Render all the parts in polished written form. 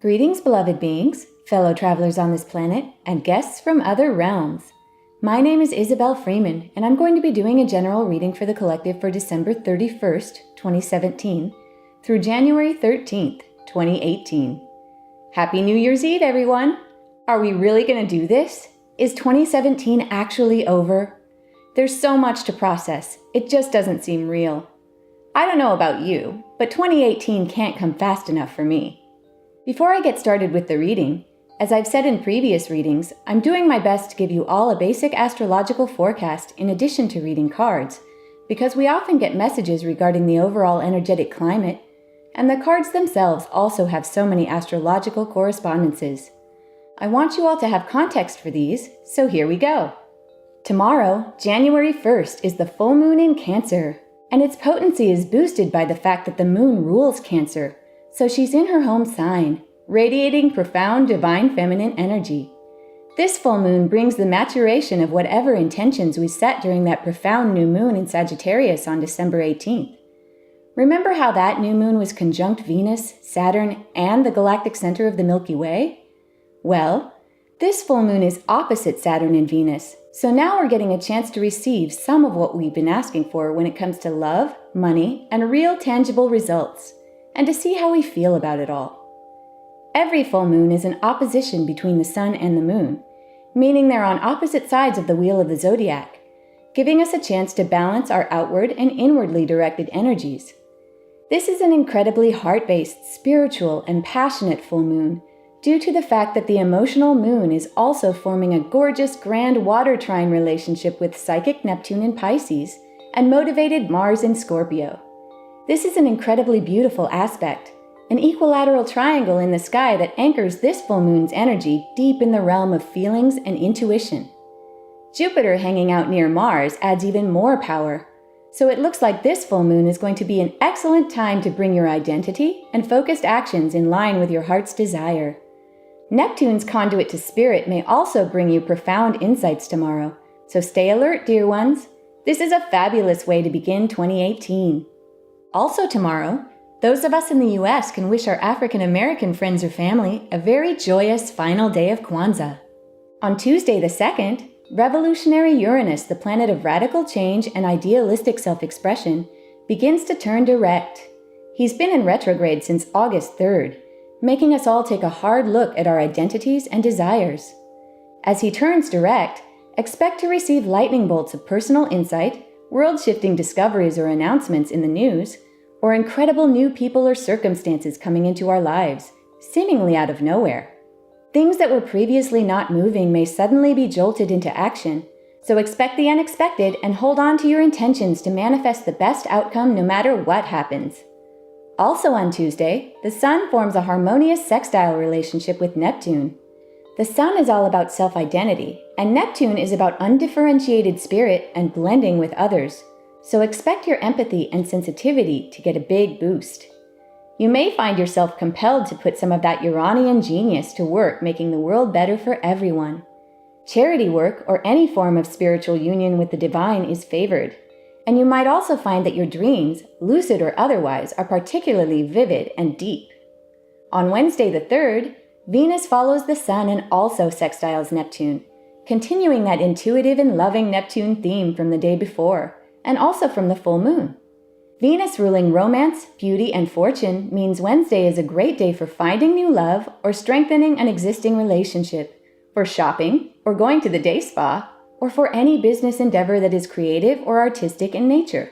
Greetings, beloved beings, fellow travelers on this planet, and guests from other realms. My name is Izobel Freeman, and I'm going to be doing a general reading for the collective for December 31st, 2017, through January 13th, 2018. Happy New Year's Eve, everyone! Are we really going to do this? Is 2017 actually over? There's so much to process, it just doesn't seem real. I don't know about you, but 2018 can't come fast enough for me. Before I get started with the reading, as I've said in previous readings, I'm doing my best to give you all a basic astrological forecast in addition to reading cards, because we often get messages regarding the overall energetic climate, and the cards themselves also have so many astrological correspondences. I want you all to have context for these, so here we go. Tomorrow, January 1st, is the full moon in Cancer, and its potency is boosted by the fact that the moon rules Cancer, so she's in her home sign, radiating profound divine feminine energy. This full moon brings the maturation of whatever intentions we set during that profound new moon in Sagittarius on December 18th. Remember how that new moon was conjunct Venus, Saturn, and the galactic center of the Milky Way? Well, this full moon is opposite Saturn and Venus, so now we're getting a chance to receive some of what we've been asking for when it comes to love, money, and real tangible results, and to see how we feel about it all. Every full moon is an opposition between the sun and the moon, meaning they're on opposite sides of the wheel of the zodiac, giving us a chance to balance our outward and inwardly directed energies. This is an incredibly heart-based, spiritual, and passionate full moon, due to the fact that the emotional moon is also forming a gorgeous grand water trine relationship with psychic Neptune in Pisces and motivated Mars in Scorpio. This is an incredibly beautiful aspect, an equilateral triangle in the sky that anchors this full moon's energy deep in the realm of feelings and intuition. Jupiter hanging out near Mars adds even more power, so it looks like this full moon is going to be an excellent time to bring your identity and focused actions in line with your heart's desire. Neptune's conduit to spirit may also bring you profound insights tomorrow, so stay alert, dear ones. This is a fabulous way to begin 2018. Also tomorrow, those of us in the US can wish our African American friends or family a very joyous final day of Kwanzaa. On Tuesday the 2nd, revolutionary Uranus, the planet of radical change and idealistic self-expression, begins to turn direct. He's been in retrograde since August 3rd, making us all take a hard look at our identities and desires. As he turns direct, expect to receive lightning bolts of personal insight, world-shifting discoveries or announcements in the news, or incredible new people or circumstances coming into our lives, seemingly out of nowhere. Things that were previously not moving may suddenly be jolted into action, so expect the unexpected and hold on to your intentions to manifest the best outcome no matter what happens. Also on Tuesday, the Sun forms a harmonious sextile relationship with Neptune. The Sun is all about self-identity, and Neptune is about undifferentiated spirit and blending with others, so expect your empathy and sensitivity to get a big boost. You may find yourself compelled to put some of that Uranian genius to work making the world better for everyone. Charity work or any form of spiritual union with the divine is favored, and you might also find that your dreams, lucid or otherwise, are particularly vivid and deep. On Wednesday the 3rd, Venus follows the Sun and also sextiles Neptune, continuing that intuitive and loving Neptune theme from the day before, and also from the full moon. Venus ruling romance, beauty, and fortune means Wednesday is a great day for finding new love or strengthening an existing relationship, for shopping or going to the day spa, or for any business endeavor that is creative or artistic in nature.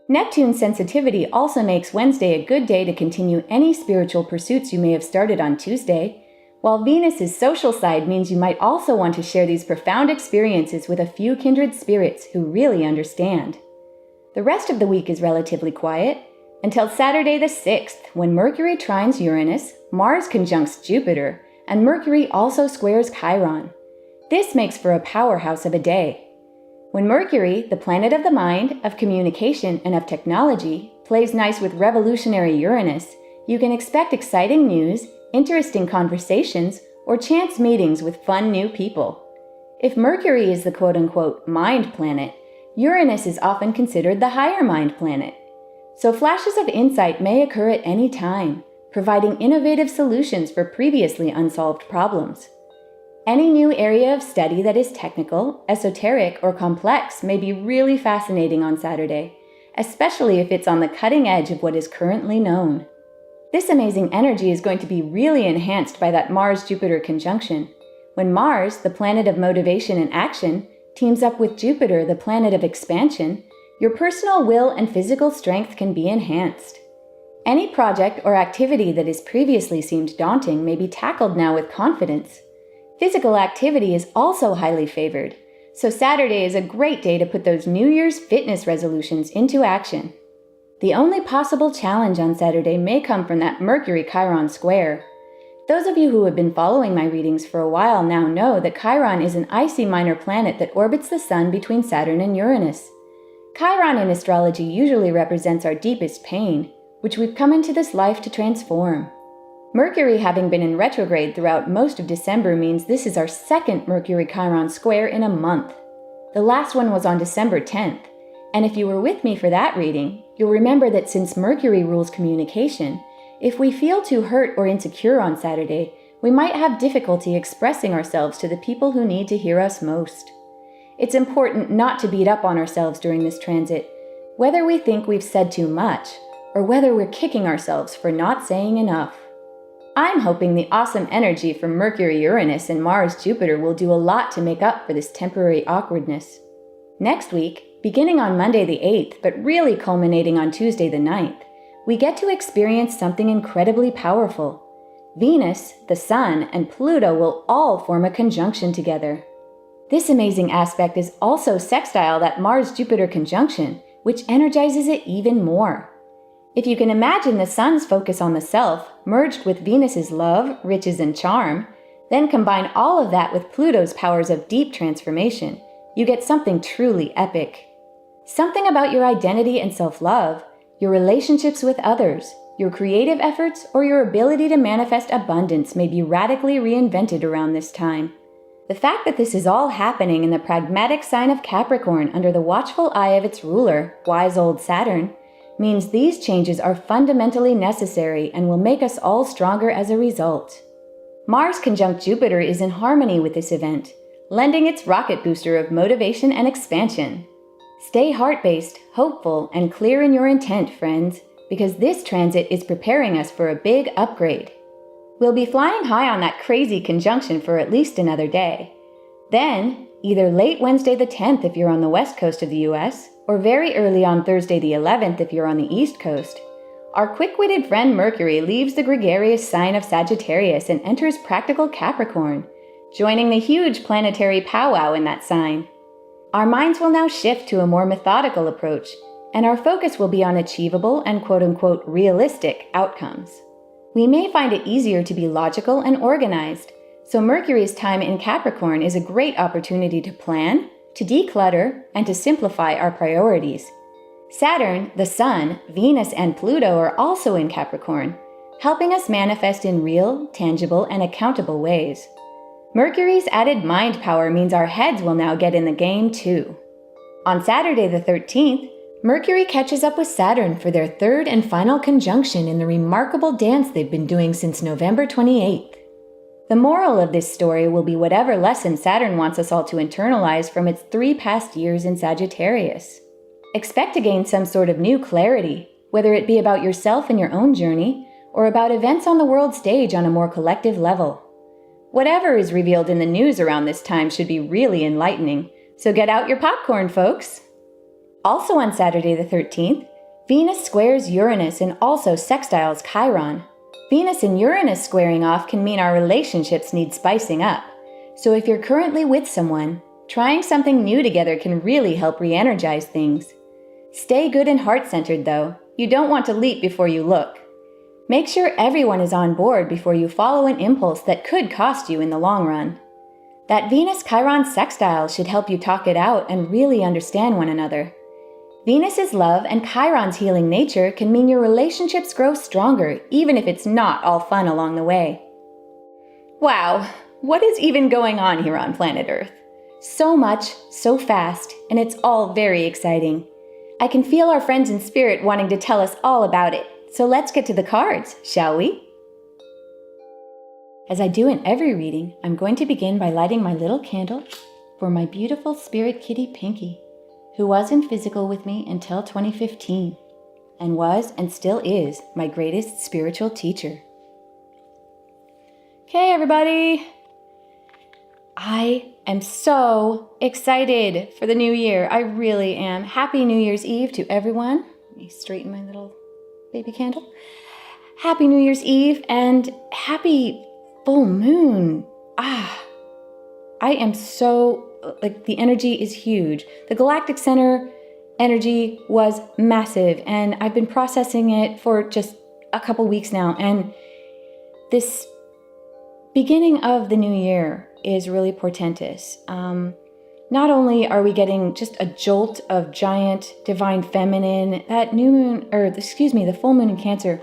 Neptune's sensitivity also makes Wednesday a good day to continue any spiritual pursuits you may have started on Tuesday, while Venus's social side means you might also want to share these profound experiences with a few kindred spirits who really understand. The rest of the week is relatively quiet, until Saturday the 6th, when Mercury trines Uranus, Mars conjuncts Jupiter, and Mercury also squares Chiron. This makes for a powerhouse of a day. When Mercury, the planet of the mind, of communication, and of technology, plays nice with revolutionary Uranus, you can expect exciting news, interesting conversations, or chance meetings with fun new people. If Mercury is the quote-unquote mind planet, Uranus is often considered the higher mind planet. So flashes of insight may occur at any time, providing innovative solutions for previously unsolved problems. Any new area of study that is technical, esoteric, or complex may be really fascinating on Saturday, especially if it's on the cutting edge of what is currently known. This amazing energy is going to be really enhanced by that Mars-Jupiter conjunction, when Mars, the planet of motivation and action, teams up with Jupiter, the planet of expansion. Your personal will and physical strength can be enhanced. Any project or activity that has previously seemed daunting may be tackled now with confidence. Physical activity is also highly favored, so Saturday is a great day to put those New Year's fitness resolutions into action. The only possible challenge on Saturday may come from that Mercury-Chiron square. Those of you who have been following my readings for a while now know that Chiron is an icy minor planet that orbits the Sun between Saturn and Uranus. Chiron in astrology usually represents our deepest pain, which we've come into this life to transform. Mercury having been in retrograde throughout most of December means this is our second Mercury-Chiron square in a month. The last one was on December 10th, and if you were with me for that reading, you'll remember that since Mercury rules communication, if we feel too hurt or insecure on Saturday, we might have difficulty expressing ourselves to the people who need to hear us most. It's important not to beat up on ourselves during this transit, whether we think we've said too much, or whether we're kicking ourselves for not saying enough. I'm hoping the awesome energy from Mercury-Uranus and Mars-Jupiter will do a lot to make up for this temporary awkwardness. Next week, beginning on Monday the 8th, but really culminating on Tuesday the 9th, we get to experience something incredibly powerful. Venus, the Sun, and Pluto will all form a conjunction together. This amazing aspect is also sextile that Mars-Jupiter conjunction, which energizes it even more. If you can imagine the Sun's focus on the self, merged with Venus's love, riches, and charm, then combine all of that with Pluto's powers of deep transformation, you get something truly epic. Something about your identity and self-love, your relationships with others, your creative efforts, or your ability to manifest abundance may be radically reinvented around this time. The fact that this is all happening in the pragmatic sign of Capricorn under the watchful eye of its ruler, wise old Saturn, means these changes are fundamentally necessary and will make us all stronger as a result. Mars conjunct Jupiter is in harmony with this event, lending its rocket booster of motivation and expansion. Stay heart-based, hopeful, and clear in your intent, friends, because this transit is preparing us for a big upgrade. We'll be flying high on that crazy conjunction for at least another day. Then, either late Wednesday the 10th if you're on the west coast of the US, or very early on Thursday the 11th if you're on the east coast, our quick-witted friend Mercury leaves the gregarious sign of Sagittarius and enters practical Capricorn, joining the huge planetary powwow in that sign. Our minds will now shift to a more methodical approach, and our focus will be on achievable and quote-unquote realistic outcomes. We may find it easier to be logical and organized, so Mercury's time in Capricorn is a great opportunity to plan, to declutter, and to simplify our priorities. Saturn, the Sun, Venus, and Pluto are also in Capricorn, helping us manifest in real, tangible, and accountable ways. Mercury's added mind power means our heads will now get in the game too. On Saturday the 13th, Mercury catches up with Saturn for their third and final conjunction in the remarkable dance they've been doing since November 28th. The moral of this story will be whatever lesson Saturn wants us all to internalize from its 3 past years in Sagittarius. Expect to gain some sort of new clarity, whether it be about yourself and your own journey, or about events on the world stage on a more collective level. Whatever is revealed in the news around this time should be really enlightening, so get out your popcorn, folks! Also on Saturday the 13th, Venus squares Uranus and also sextiles Chiron. Venus and Uranus squaring off can mean our relationships need spicing up. So if you're currently with someone, trying something new together can really help re-energize things. Stay good and heart-centered though. You don't want to leap before you look. Make sure everyone is on board before you follow an impulse that could cost you in the long run. That Venus-Chiron sextile should help you talk it out and really understand one another. Venus's love and Chiron's healing nature can mean your relationships grow stronger, even if it's not all fun along the way. Wow, what is even going on here on planet Earth? So much, so fast, and it's all very exciting. I can feel our friends in spirit wanting to tell us all about it, so let's get to the cards, shall we? As I do in every reading, I'm going to begin by lighting my little candle for my beautiful spirit kitty Pinky, who was in physical with me until 2015, and was and still is my greatest spiritual teacher. Okay, everybody. I am so excited for the new year. I really am. Happy New Year's Eve to everyone. Let me straighten my little baby candle. Happy New Year's Eve and happy full moon. I am so, the energy is huge. The Galactic Center energy was massive, and I've been processing it for just a couple weeks now. And this beginning of the new year is really portentous. Not only are we getting just a jolt of giant divine feminine, that the full moon in Cancer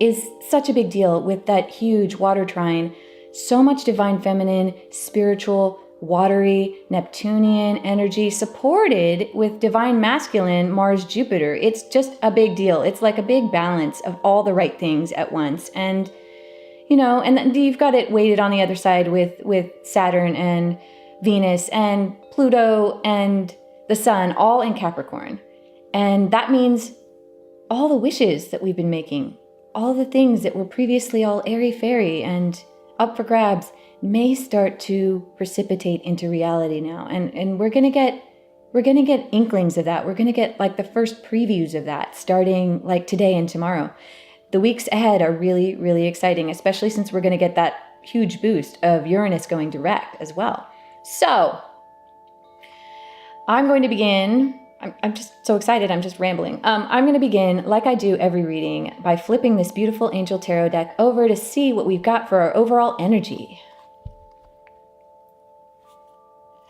is such a big deal with that huge water trine. So much divine feminine, spiritual, watery, Neptunian energy supported with divine masculine, Mars, Jupiter. It's just a big deal. It's like a big balance of all the right things at once. And, and then you've got it weighted on the other side with Saturn and Venus and Pluto and the Sun all in Capricorn. And that means all the wishes that we've been making, all the things that were previously all airy-fairy and up for grabs may start to precipitate into reality now. And we're gonna get inklings of that. We're gonna get the first previews of that starting today and tomorrow. The weeks ahead are really, really exciting, especially since we're gonna get that huge boost of Uranus going direct as well. So I'm going to begin. I'm just so excited, I'm just rambling. I'm going to begin, like I do every reading, by flipping this beautiful Angel Tarot deck over to see what we've got for our overall energy.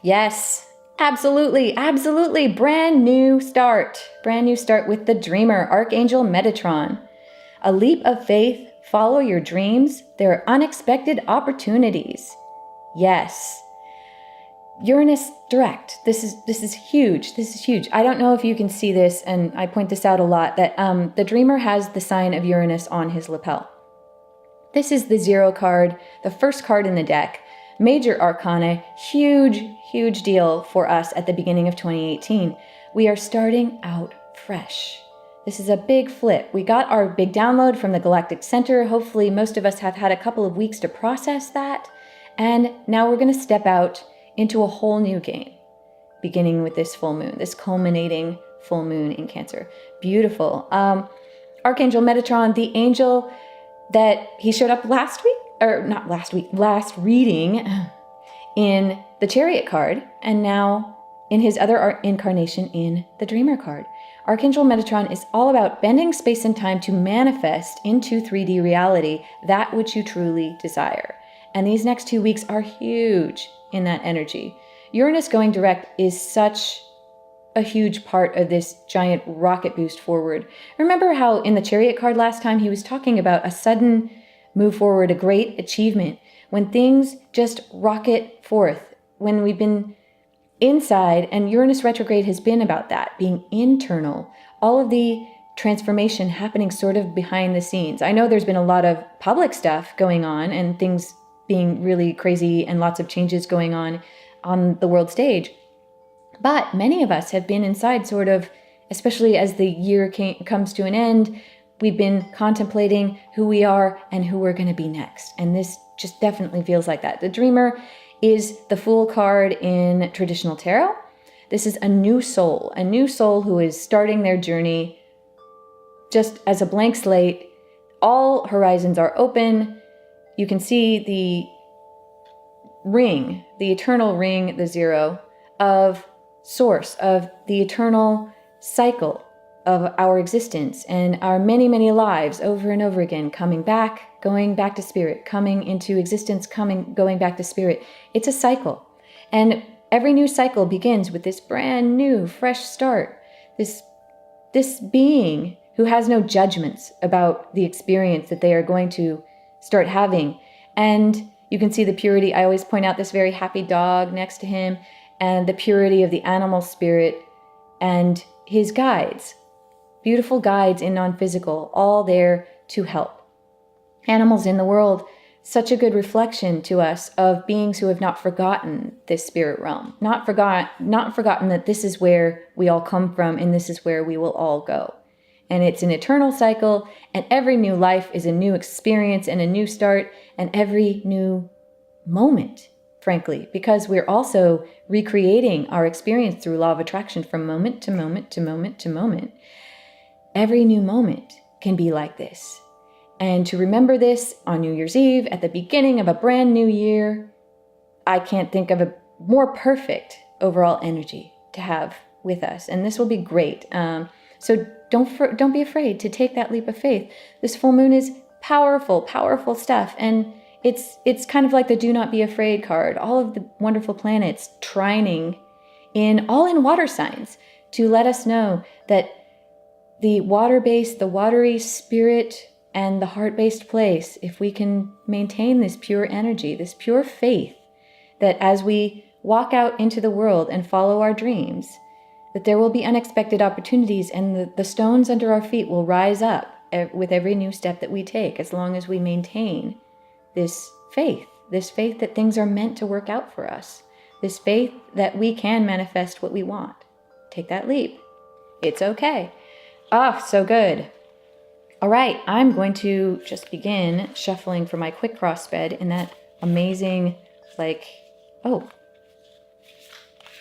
Yes, absolutely, absolutely. Brand new start with the Dreamer, Archangel Metatron. A leap of faith, follow your dreams. There are unexpected opportunities. Yes. Uranus direct. This is huge. This is huge. I don't know if you can see this, and I point this out a lot, that the Dreamer has the sign of Uranus on his lapel. This is the 0 card, the first card in the deck. Major arcana, huge, huge deal for us at the beginning of 2018. We are starting out fresh. This is a big flip. We got our big download from the Galactic Center. Hopefully most of us have had a couple of weeks to process that. And now we're going to step out into a whole new game, beginning with this full moon, this culminating full moon in Cancer. Beautiful. Archangel Metatron, the angel that he showed up last reading in the Chariot card, and now in his other incarnation in the Dreamer card. Archangel Metatron is all about bending space and time to manifest into 3D reality that which you truly desire. And these next 2 weeks are huge in that energy. Uranus going direct is such a huge part of this giant rocket boost forward. Remember how in the Chariot card last time he was talking about a sudden move forward, a great achievement, when things just rocket forth, when we've been inside, and Uranus retrograde has been about that, being internal, all of the transformation happening sort of behind the scenes. I know there's been a lot of public stuff going on and things being really crazy and lots of changes going on the world stage. But many of us have been inside sort of, especially as the year comes to an end, we've been contemplating who we are and who we're going to be next. And this just definitely feels like that. The Dreamer is the Fool card in traditional tarot. This is a new soul who is starting their journey just as a blank slate. All horizons are open. You can see the ring, the eternal ring, the 0 of source, of the eternal cycle of our existence and our many, many lives over and over again, coming back, going back to spirit, coming into existence, going back to spirit. It's a cycle. And every new cycle begins with this brand new, fresh start. This being who has no judgments about the experience that they are going to start having. And you can see the purity. I always point out this very happy dog next to him and the purity of the animal spirit and his guides. beautiful guides in non-physical, all there to help. Animals in the world, such a good reflection to us of beings who have not forgotten this spirit realm, not forgotten that this is where we all come from and this is where we will all go. And it's an eternal cycle, and every new life is a new experience and a new start, and every new moment, frankly, because we're also recreating our experience through law of attraction from moment to moment to moment to moment. Every new moment can be like this. And to remember this on New Year's Eve, at the beginning of a brand new year, I can't think of a more perfect overall energy to have with us. And this will be great. So don't be afraid to take that leap of faith. This full moon is powerful, powerful stuff. And it's kind of like the do not be afraid card. All of the wonderful planets trining all in water signs to let us know that the water-based, the watery spirit, and the heart-based place, if we can maintain this pure energy, this pure faith, that as we walk out into the world and follow our dreams, that there will be unexpected opportunities and the stones under our feet will rise up with every new step that we take, as long as we maintain this faith that things are meant to work out for us, this faith that we can manifest what we want. Take that leap. It's okay. Oh, so good. All right, I'm going to just begin shuffling for my quick cross spread in that amazing,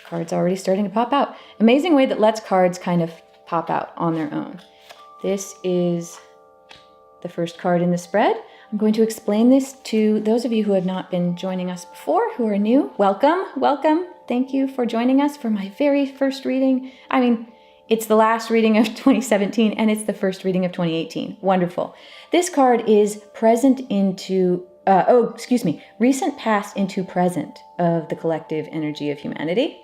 cards already starting to pop out. Amazing way that lets cards kind of pop out on their own. This is the first card in the spread. I'm going to explain this to those of you who have not been joining us before, who are new. Welcome, welcome. Thank you for joining us for my very first reading. It's the last reading of 2017 and it's the first reading of 2018. Wonderful. This card is recent past into present of the collective energy of humanity.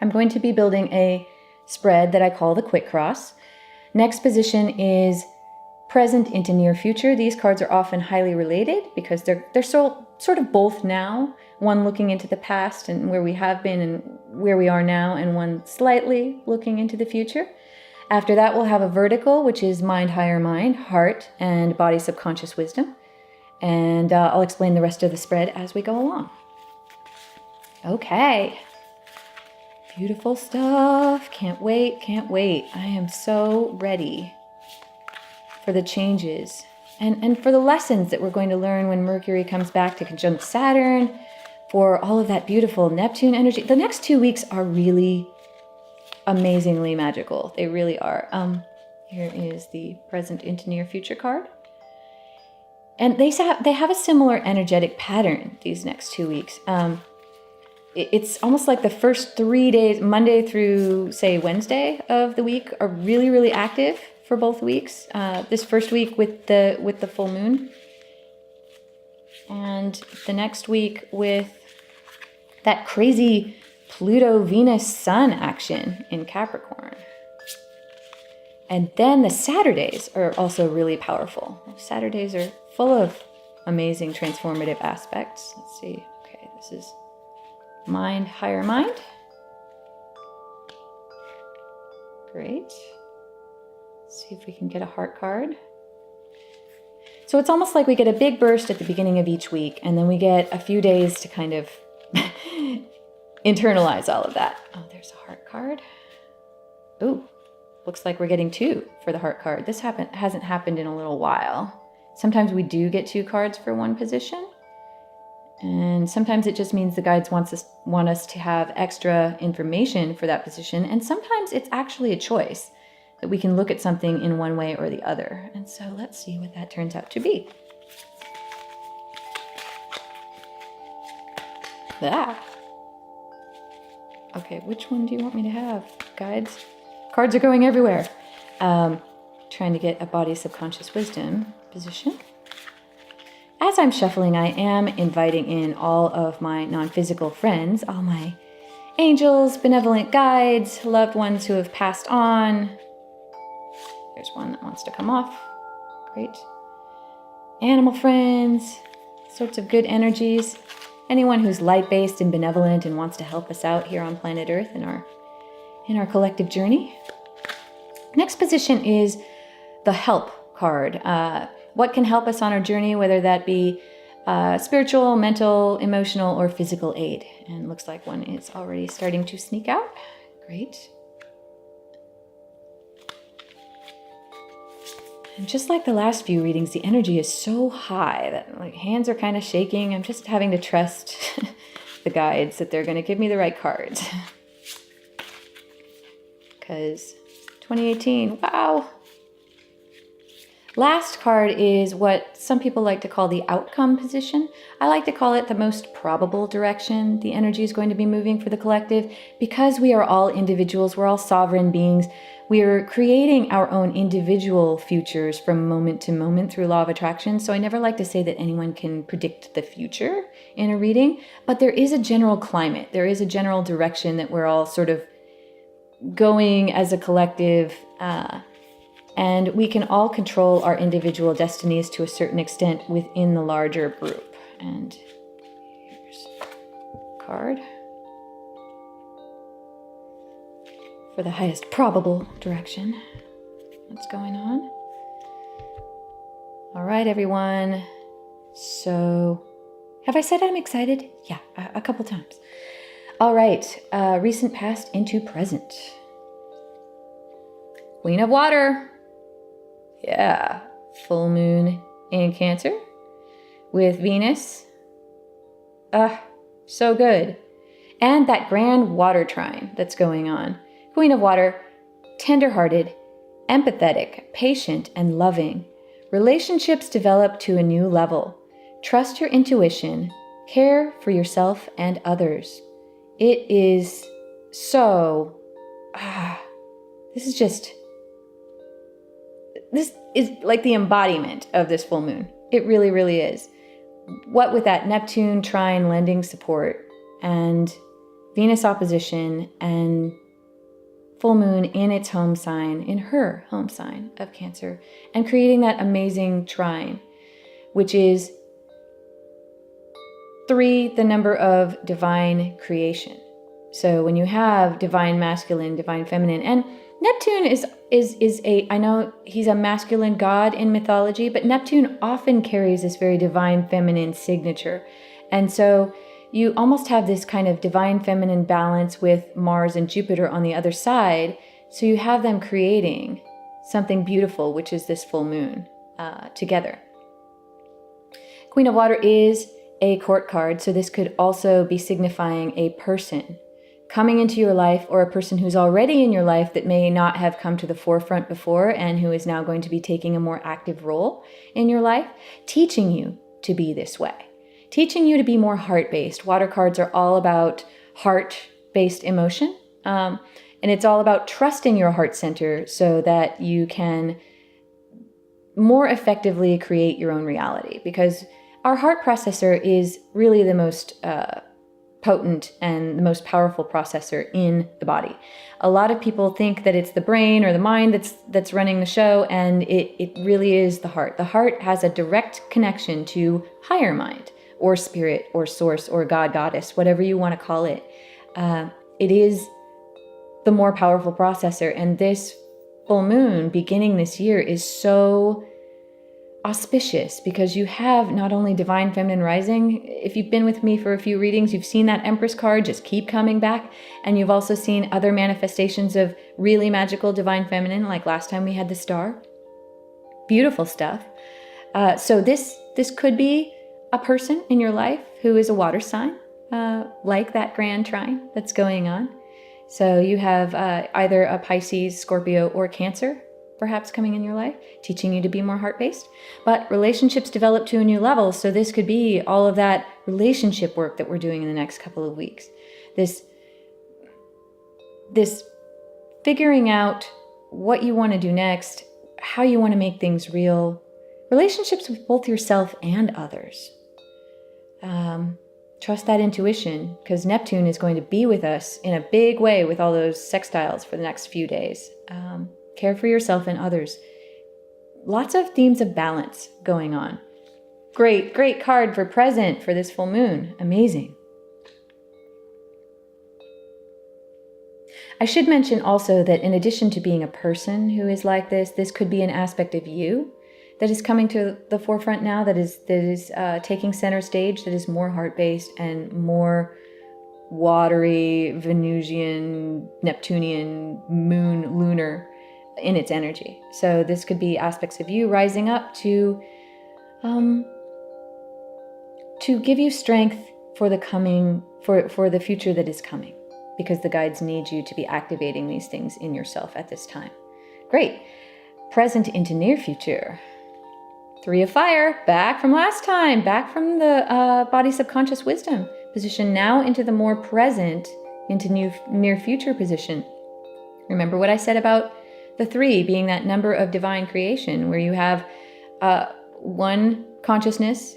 I'm going to be building a spread that I call the quick cross. Next position is present into near future. These cards are often highly related because they're sort of both now, one looking into the past and where we have been and where we are now, and one slightly looking into the future. After that, we'll have a vertical, which is mind, higher mind, heart, and body, subconscious wisdom. And I'll explain the rest of the spread as we go along. Okay. Beautiful stuff. Can't wait, can't wait. I am so ready for the changes and for the lessons that we're going to learn when Mercury comes back to conjunct Saturn, for all of that beautiful Neptune energy. The next 2 weeks are really amazingly magical. They really are. Here is the present into near future card. And they have a similar energetic pattern these next 2 weeks. It's almost like the first 3 days, Monday through, say, Wednesday of the week, are really, really active for both weeks. This first week with the full moon. And the next week with that crazy Pluto-Venus-Sun action in Capricorn. And then the Saturdays are also really powerful. Saturdays are full of amazing transformative aspects. Let's see. Okay, this is mind, higher mind. Great. Let's see if we can get a heart card. So it's almost like we get a big burst at the beginning of each week, and then we get a few days to kind of internalize all of that. Oh, there's a heart card. Ooh, looks like we're getting 2 for the heart card. This hasn't happened in a little while. Sometimes we do get 2 cards for one position, and sometimes it just means the guides want us to have extra information for that position, and sometimes it's actually a choice that we can look at something in one way or the other. And so let's see what that turns out to be. Okay, which one do you want me to have, guides? Cards are going everywhere. Trying to get a body subconscious wisdom position. As I'm shuffling, I am inviting in all of my non-physical friends, all my angels, benevolent guides, loved ones who have passed on. There's one that wants to come off. Great. Animal friends, sorts of good energies. Anyone who's light-based and benevolent and wants to help us out here on planet Earth in our collective journey. Next position is the help card. What can help us on our journey, whether that be spiritual, mental, emotional, or physical aid. And looks like one is already starting to sneak out. Great. And just like the last few readings, the energy is so high that like hands are kind of shaking. I'm just having to trust the guides that they're going to give me the right cards. Because 2018, wow. Last card is what some people like to call the outcome position. I like to call it the most probable direction the energy is going to be moving for the collective. Because we are all individuals, we're all sovereign beings, we are creating our own individual futures from moment to moment through law of attraction. So I never like to say that anyone can predict the future in a reading, but there is a general climate. There is a general direction that we're all sort of going as a collective, and we can all control our individual destinies to a certain extent within the larger group. And here's a card for the highest probable direction. What's going on? All right, everyone. So, have I said I'm excited? Yeah, a couple times. All right, recent past into present. Queen of Water. Yeah, full moon in Cancer with Venus. So good. And that grand water trine that's going on. Queen of Water, tender-hearted, empathetic, patient, and loving. Relationships develop to a new level. Trust your intuition. Care for yourself and others. It is so... this is like the embodiment of this full moon. It really, really is. What with that Neptune trine lending support and Venus opposition and full moon in its home sign, in her home sign of Cancer, and creating that amazing trine, which is 3, the number of divine creation. So when you have divine masculine, divine feminine, and Neptune is a, I know he's a masculine god in mythology, but Neptune often carries this very divine feminine signature. And so you almost have this kind of divine feminine balance with Mars and Jupiter on the other side. So you have them creating something beautiful, which is this full moon together. Queen of Water is a court card, so this could also be signifying a person coming into your life, or a person who's already in your life that may not have come to the forefront before and who is now going to be taking a more active role in your life, teaching you to be this way, teaching you to be more heart-based. Water cards are all about heart-based emotion, and it's all about trusting your heart center so that you can more effectively create your own reality, because our heart processor is really the most potent and the most powerful processor in the body. A lot of people think that it's the brain or the mind that's running the show, and it really is the heart. The heart has a direct connection to higher mind or spirit or source or God, goddess, whatever you want to call it. It is the more powerful processor, and this full moon beginning this year is so auspicious because you have not only divine feminine rising. If you've been with me for a few readings, you've seen that Empress card just keep coming back, and you've also seen other manifestations of really magical divine feminine, like last time we had the star. Beautiful stuff. So this could be a person in your life who is a water sign, like that grand trine that's going on. So you have either a Pisces, Scorpio, or Cancer perhaps coming in your life, teaching you to be more heart-based. But relationships develop to a new level, so this could be all of that relationship work that we're doing in the next couple of weeks. This figuring out what you want to do next, how you want to make things real, relationships with both yourself and others. Trust that intuition, because Neptune is going to be with us in a big way with all those sextiles for the next few days. Care for yourself and others. Lots of themes of balance going on. Great card for present for this full moon. Amazing. I should mention also that in addition to being a person who is like this could be an aspect of you that is coming to the forefront now, that is taking center stage, that is more heart-based and more watery, Venusian, Neptunian, moon, lunar in its energy. So this could be aspects of you rising up to give you strength for the coming, for the future that is coming, because the guides need you to be activating these things in yourself at this time. Great. Present into near future. 3 of fire, back from last time, back from the body subconscious wisdom position, now into the more present, into near future position. Remember what I said about the 3 being that number of divine creation, where you have one consciousness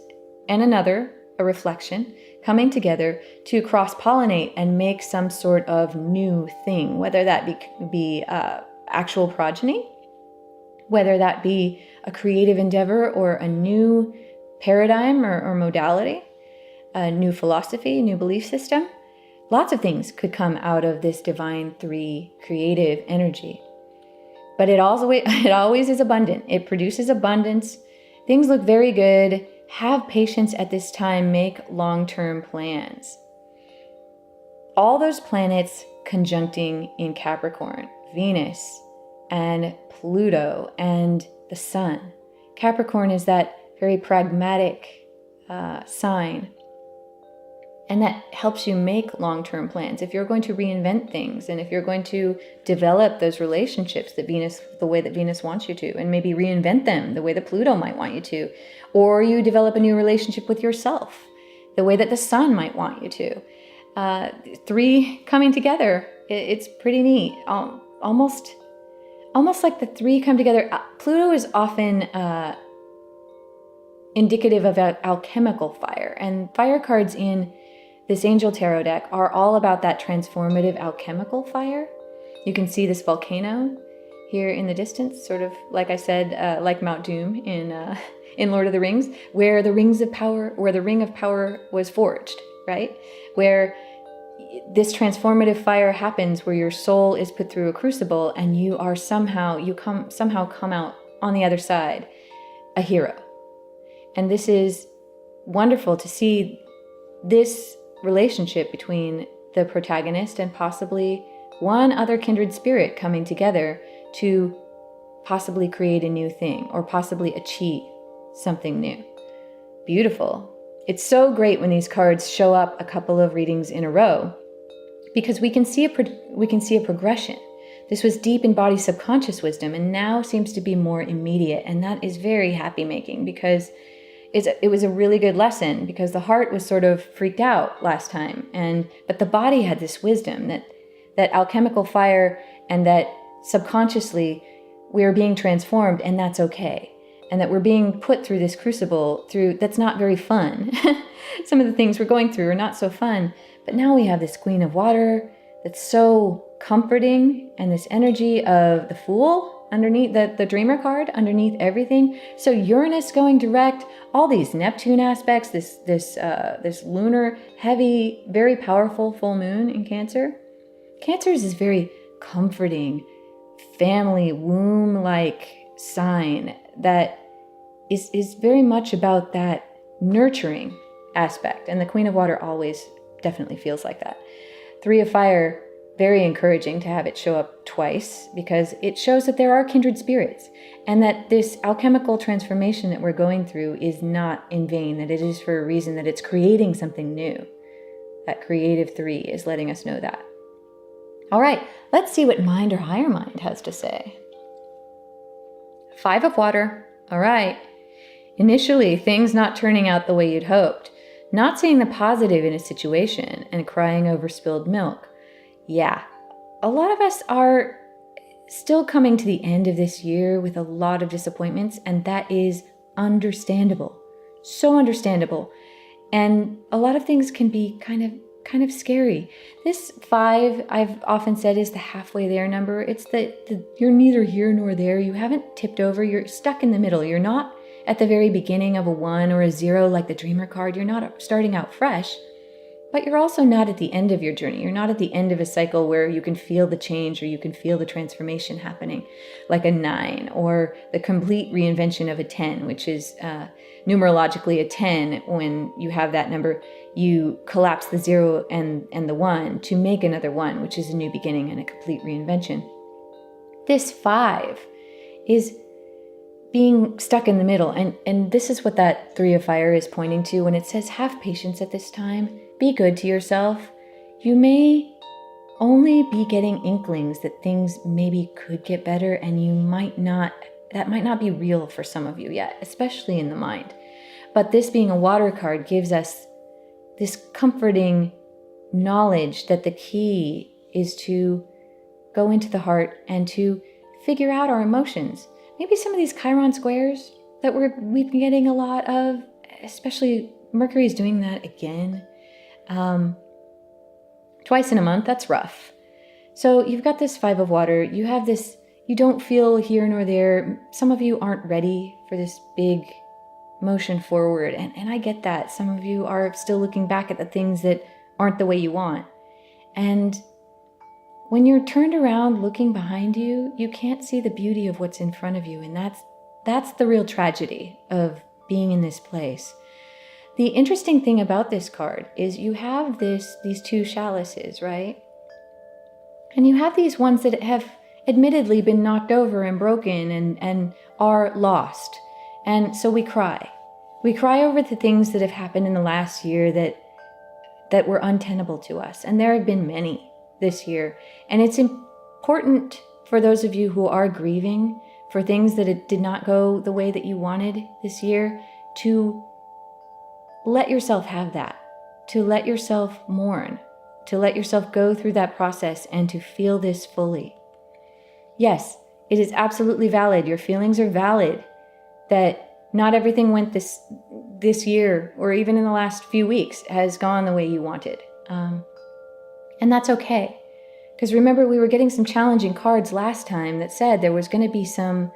and another, a reflection, coming together to cross-pollinate and make some sort of new thing, whether that be actual progeny, whether that be a creative endeavor or a new paradigm or modality, a new philosophy, a new belief system. Lots of things could come out of this divine 3 creative energy. But it always is abundant. It produces abundance. Things look very good. Have patience at this time. Make long-term plans. All those planets conjuncting in Capricorn, Venus and Pluto and the Sun. Capricorn is that very pragmatic sign, and that helps you make long-term plans. If you're going to reinvent things, and if you're going to develop those relationships the way that Venus wants you to, and maybe reinvent them the way that Pluto might want you to, or you develop a new relationship with yourself the way that the Sun might want you to. 3 coming together, it's pretty neat. Almost like the 3 come together. Pluto is often indicative of alchemical fire, and fire cards in this Angel Tarot deck are all about that transformative alchemical fire. You can see this volcano here in the distance, sort of like I said, like Mount Doom in Lord of the Rings, where the ring of power was forged, right? Where this transformative fire happens, where your soul is put through a crucible, and you somehow come out on the other side a hero. And this is wonderful to see this relationship between the protagonist and possibly one other kindred spirit coming together to possibly create a new thing or possibly achieve something new. Beautiful. It's so great when these cards show up a couple of readings in a row, because we can see a progression. This was deep in body subconscious wisdom, and now seems to be more immediate, and that is very happy making, because it was a really good lesson, because the heart was sort of freaked out last time, but the body had this wisdom that alchemical fire, and that subconsciously we are being transformed, and that's okay. And that we're being put through this crucible that's not very fun. Some of the things we're going through are not so fun. But now we have this Queen of Water that's so comforting, and this energy of the Fool underneath, the Dreamer card underneath everything. So Uranus going direct, all these Neptune aspects, this lunar, heavy, very powerful full moon in Cancer. Cancer is this very comforting, family, womb-like sign that is very much about that nurturing aspect. And the Queen of Water always definitely feels like that. 3 of Fire, very encouraging to have it show up twice, because it shows that there are kindred spirits, and that this alchemical transformation that we're going through is not in vain, that it is for a reason, that it's creating something new. That creative 3 is letting us know that. All right, let's see what mind or higher mind has to say. 5 of Water. All right. Initially, things not turning out the way you'd hoped. Not seeing the positive in a situation and crying over spilled milk. Yeah, a lot of us are still coming to the end of this year with a lot of disappointments, and that is understandable. So understandable. And a lot of things can be kind of scary. This 5, I've often said, is the halfway there number. It's you're neither here nor there. You haven't tipped over. You're stuck in the middle. You're not at the very beginning of a 1 or a 0 like the Dreamer card. You're not starting out fresh, but you're also not at the end of your journey. You're not at the end of a cycle where you can feel the change or you can feel the transformation happening, like a 9, or the complete reinvention of a 10, which is numerologically a 10. When you have that number, you collapse the 0 and the 1 to make another 1, which is a new beginning and a complete reinvention. This 5 is being stuck in the middle. And this is what that 3 of fire is pointing to when it says, have patience at this time, be good to yourself. You may only be getting inklings that things maybe could get better, and that might not be real for some of you yet, especially in the mind. But this being a water card gives us this comforting knowledge that the key is to go into the heart and to figure out our emotions. Maybe some of these Chiron squares that we've been getting a lot of, especially Mercury is doing that again. Twice in a month, that's rough. So you've got this 5 of water, you have this, you don't feel here nor there. Some of you aren't ready for this big motion forward, and I get that. Some of you are still looking back at the things that aren't the way you want. And when you're turned around looking behind you, you can't see the beauty of what's in front of you. And that's the real tragedy of being in this place. The interesting thing about this card is you have these 2 chalices, right? And you have these ones that have admittedly been knocked over and broken and are lost. And so we cry. We cry over the things that have happened in the last year that were untenable to us. And there have been many this year. And it's important for those of you who are grieving for things that it did not go the way that you wanted this year, to let yourself have that, to let yourself mourn, to let yourself go through that process and to feel this fully. Yes, it is absolutely valid. Your feelings are valid that not everything went this year, or even in the last few weeks, has gone the way you wanted. And that's okay. Because remember, we were getting some challenging cards last time that said there was going to be some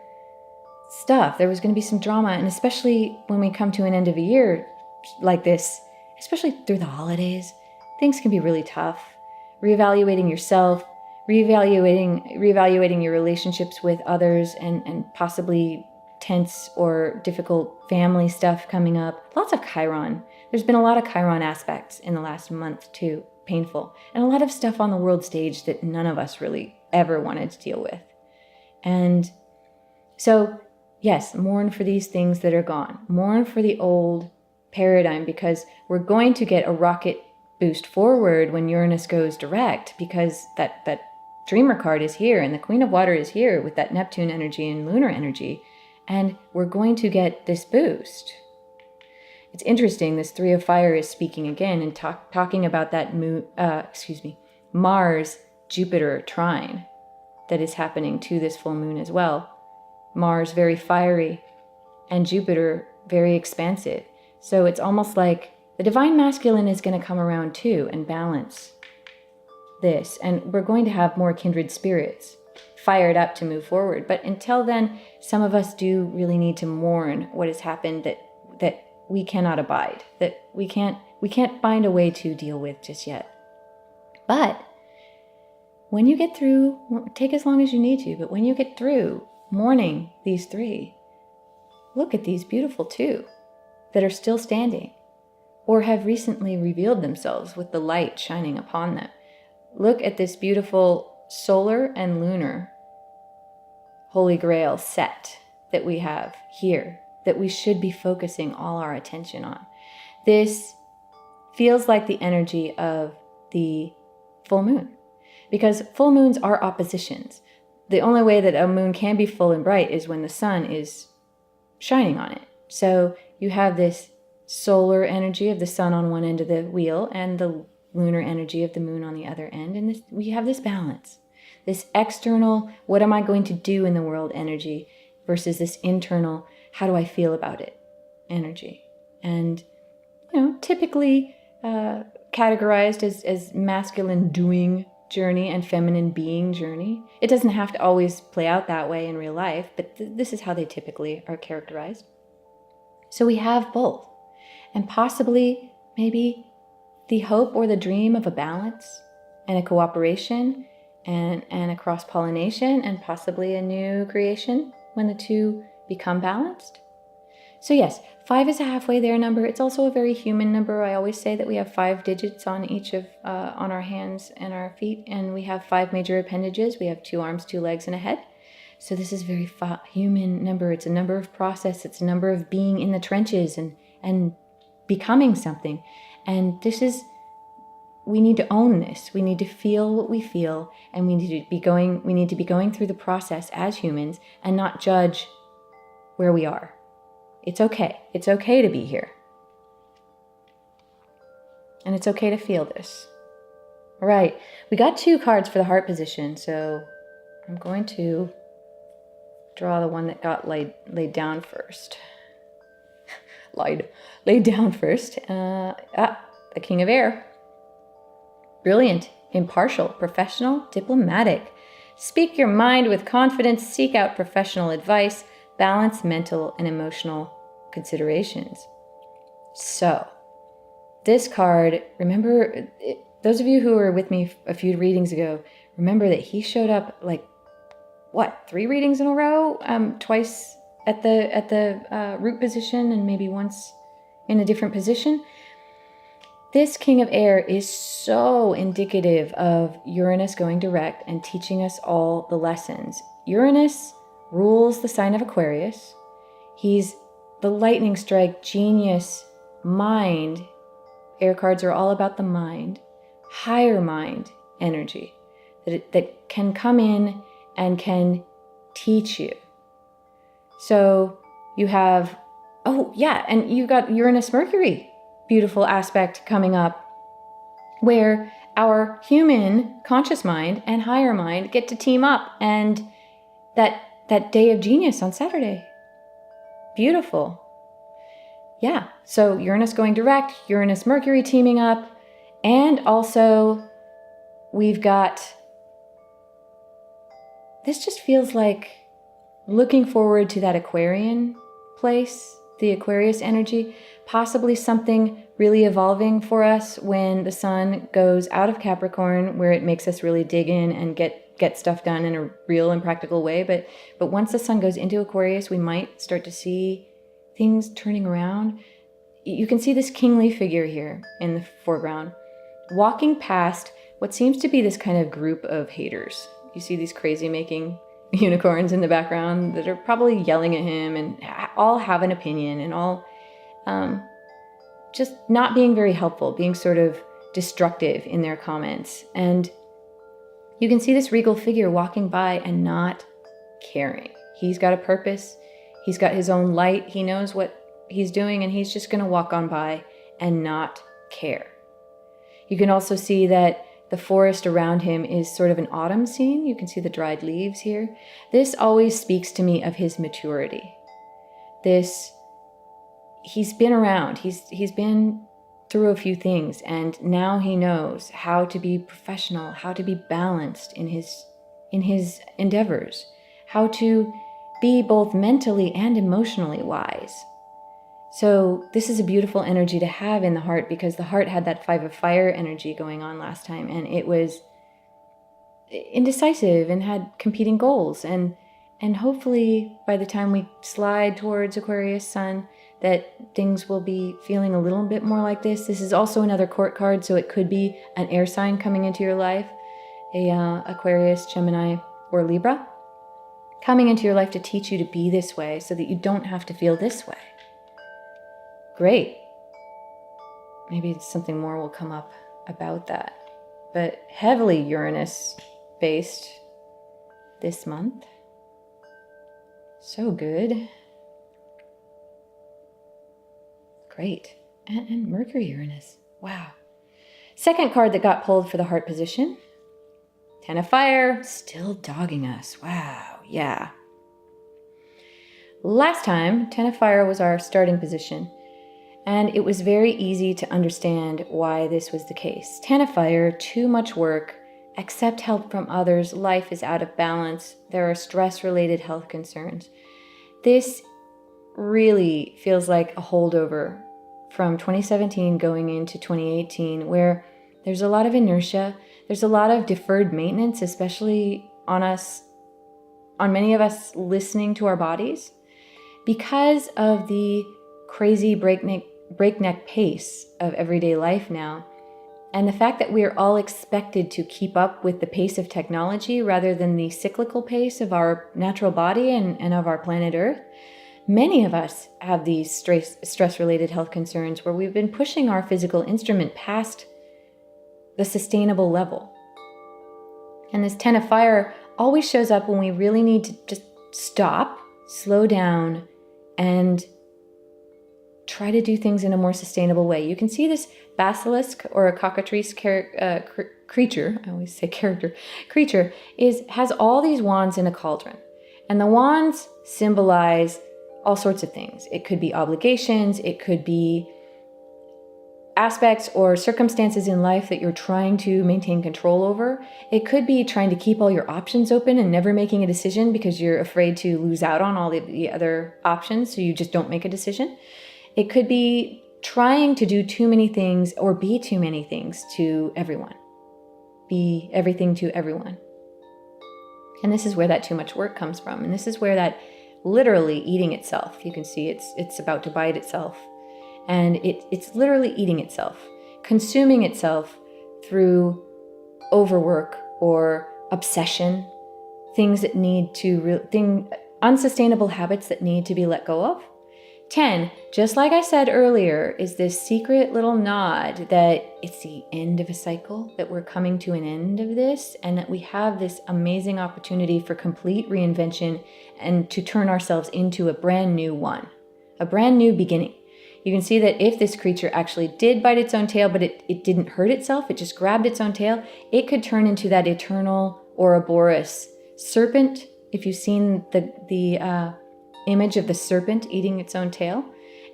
stuff, there was going to be some drama, and especially when we come to an end of a year like this, especially through the holidays, things can be really tough. Reevaluating yourself, reevaluating your relationships with others, and possibly tense or difficult family stuff coming up. Lots of Chiron. There's been a lot of Chiron aspects in the last month too. Painful, and a lot of stuff on the world stage that none of us really ever wanted to deal with. And so, yes, mourn for these things that are gone. Mourn for the old paradigm, because we're going to get a rocket boost forward when Uranus goes direct, because that dreamer card is here and the Queen of Water is here with that Neptune energy and lunar energy, and we're going to get this boost. It's interesting, this 3 of fire is speaking again and talking about that Mars-Jupiter trine that is happening to this full moon as well. Mars very fiery and Jupiter very expansive. So it's almost like the divine masculine is going to come around too and balance this. And we're going to have more kindred spirits fired up to move forward. But until then, some of us do really need to mourn what has happened that we cannot abide, that we can't find a way to deal with just yet. But when you get through, take as long as you need to, but when you get through mourning these 3, look at these beautiful 2 that are still standing or have recently revealed themselves with the light shining upon them. Look at this beautiful solar and lunar Holy Grail set that we have here, that we should be focusing all our attention on. This feels like the energy of the full moon, because full moons are oppositions. The only way that a moon can be full and bright is when the sun is shining on it. So you have this solar energy of the sun on one end of the wheel and the lunar energy of the moon on the other end. And we have this balance, this external, what am I going to do in the world energy, versus this internal, how do I feel about it energy. And, typically categorized as masculine doing journey and feminine being journey. It doesn't have to always play out that way in real life, but this is how they typically are characterized. So we have both. And possibly, maybe the hope or the dream of a balance and a cooperation and a cross-pollination and possibly a new creation when the two become balanced. So yes, 5 is a halfway there number. It's also a very human number. I always say that we have 5 digits on each of on our hands and our feet, and we have 5 major appendages. We have 2 arms, 2 legs, and a head. So this is a very human number. It's a number of process. It's a number of being in the trenches and becoming something. And we need to own this. We need to feel what we feel, and we need to be going through the process as humans and not judge where we are. It's okay. It's okay to be here. And it's okay to feel this. All right, we got 2 cards for the heart position, so I'm going to draw the one that got laid down first. laid down first. The King of Air. Brilliant, impartial, professional, diplomatic. Speak your mind with confidence, seek out professional advice, balance mental and emotional considerations. So, this card, remember, those of you who were with me a few readings ago, remember that he showed up 3 readings in a row? Twice at the root position and maybe once in a different position. This King of Air is so indicative of Uranus going direct and teaching us all the lessons. Uranus rules the sign of Aquarius. He's the lightning strike, genius, mind. Air cards are all about the mind, higher mind energy that can come in and can teach you. So you have, and you've got Uranus Mercury, beautiful aspect coming up where our human conscious mind and higher mind get to team up, and that day of genius on Saturday. Beautiful. Yeah, so Uranus going direct, Uranus Mercury teaming up, and also we've got, this just feels like looking forward to that Aquarian place, the Aquarius energy, possibly something really evolving for us when the sun goes out of Capricorn, where it makes us really dig in and get stuff done in a real and practical way. But once the sun goes into Aquarius, we might start to see things turning around. You can see this kingly figure here in the foreground, walking past what seems to be this kind of group of haters. You see these crazy making unicorns in the background that are probably yelling at him and all have an opinion and all just not being very helpful, being sort of destructive in their comments. And you can see this regal figure walking by and not caring. He's got a purpose. He's got his own light. He knows what he's doing, and he's just going to walk on by and not care. You can also see that the forest around him is sort of an autumn scene. You can see the dried leaves here. This always speaks to me of his maturity. He's been around. He's been through a few things, and now he knows how to be professional, how to be balanced in his endeavors, how to be both mentally and emotionally wise. So this is a beautiful energy to have in the heart, because the heart had that 5 of fire energy going on last time, and it was indecisive and had competing goals. And hopefully by the time we slide towards Aquarius Sun, that things will be feeling a little bit more like this. This is also another court card, so it could be an air sign coming into your life, Aquarius, Gemini, or Libra, coming into your life to teach you to be this way so that you don't have to feel this way. Great. Maybe something more will come up about that. But heavily Uranus based this month. So good. Great. And Mercury Uranus. Wow. Second card that got pulled for the heart position. 10 of Fire, still dogging us. Wow. Yeah. Last time, 10 of Fire was our starting position, and it was very easy to understand why this was the case. 10 of Fire, too much work, accept help from others, life is out of balance, there are stress-related health concerns. This really feels like a holdover from 2017 going into 2018 where there's a lot of inertia, there's a lot of deferred maintenance, especially on many of us listening to our bodies, because of the crazy breakneck pace of everyday life now. And the fact that we are all expected to keep up with the pace of technology rather than the cyclical pace of our natural body and of our planet Earth. Many of us have these stress-related health concerns where we've been pushing our physical instrument past the sustainable level. And this 10 of fire always shows up when we really need to just stop, slow down, and try to do things in a more sustainable way. You can see this basilisk or a cockatrice creature, I always say creature, has all these wands in a cauldron. And the wands symbolize all sorts of things. It could be obligations, it could be aspects or circumstances in life that you're trying to maintain control over. It could be trying to keep all your options open and never making a decision because you're afraid to lose out on all the other options, so you just don't make a decision. It could be trying to do too many things or be too many things to everyone. Be everything to everyone. And this is where that too much work comes from. And this is where that literally eating itself. You can see it's about to bite itself. And it's literally eating itself, consuming itself through overwork or obsession, unsustainable habits that need to be let go of. 10, just like I said earlier, is this secret little nod that it's the end of a cycle, that we're coming to an end of this, and that we have this amazing opportunity for complete reinvention and to turn ourselves into a brand new one, a brand new beginning. You can see that if this creature actually did bite its own tail, but it didn't hurt itself, it just grabbed its own tail, it could turn into that eternal Ouroboros serpent. If you've seen the image of the serpent eating its own tail,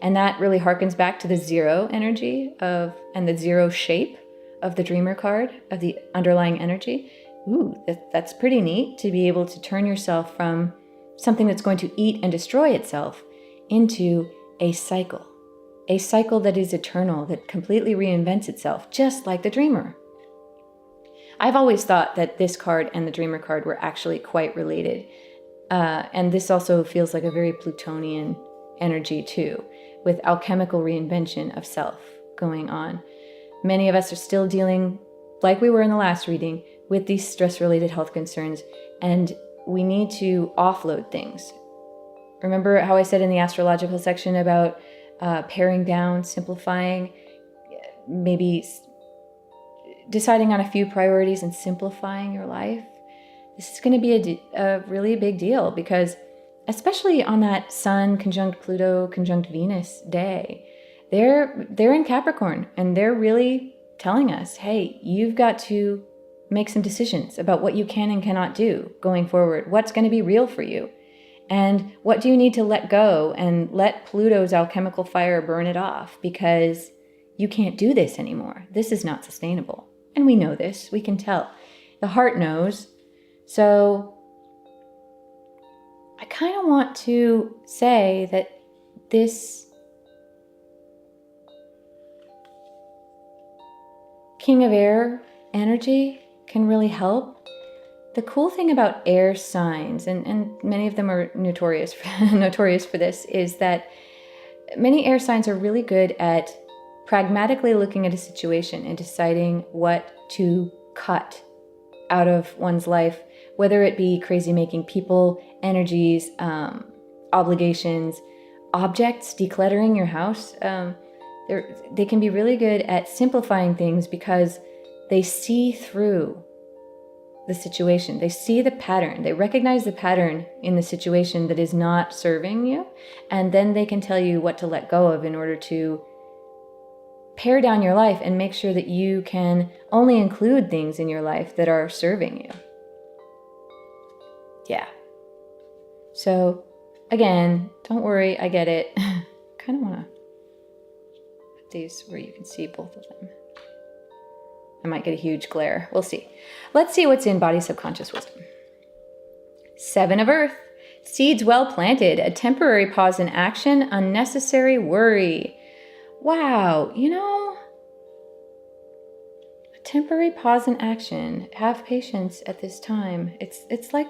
and that really harkens back to the zero energy and the zero shape of the dreamer card, of the underlying energy. Ooh, that's pretty neat to be able to turn yourself from something that's going to eat and destroy itself into a cycle that is eternal, that completely reinvents itself, just like the dreamer. I've always thought that this card and the dreamer card were actually quite related. And this also feels like a very Plutonian energy too, with alchemical reinvention of self going on. Many of us are still dealing, like we were in the last reading, with these stress-related health concerns, and we need to offload things. Remember how I said in the astrological section about paring down, simplifying, maybe deciding on a few priorities and simplifying your life? This is going to be a really big deal because especially on that Sun conjunct Pluto conjunct Venus day, they're in Capricorn and they're really telling us, hey, you've got to make some decisions about what you can and cannot do going forward. What's going to be real for you? And what do you need to let go and let Pluto's alchemical fire burn it off because you can't do this anymore. This is not sustainable. And we know this. We can tell. The heart knows. So I kind of want to say that this King of Air energy can really help. The cool thing about air signs, and many of them are notorious for this, is that many air signs are really good at pragmatically looking at a situation and deciding what to cut out of one's life, whether it be crazy making people, energies, obligations, objects, decluttering your house. They can be really good at simplifying things because they see through the situation. They see the pattern. They recognize the pattern in the situation that is not serving you, and then they can tell you what to let go of in order to pare down your life and make sure that you can only include things in your life that are serving you. Yeah. So again, don't worry, I get it. Kind of want to put these where you can see both of them. I might get a huge glare. We'll see. Let's see what's in Body Subconscious Wisdom. 7 of Earth. Seeds well planted. A temporary pause in action. Unnecessary worry. wow, a temporary pause in action. Have patience at this time. It's like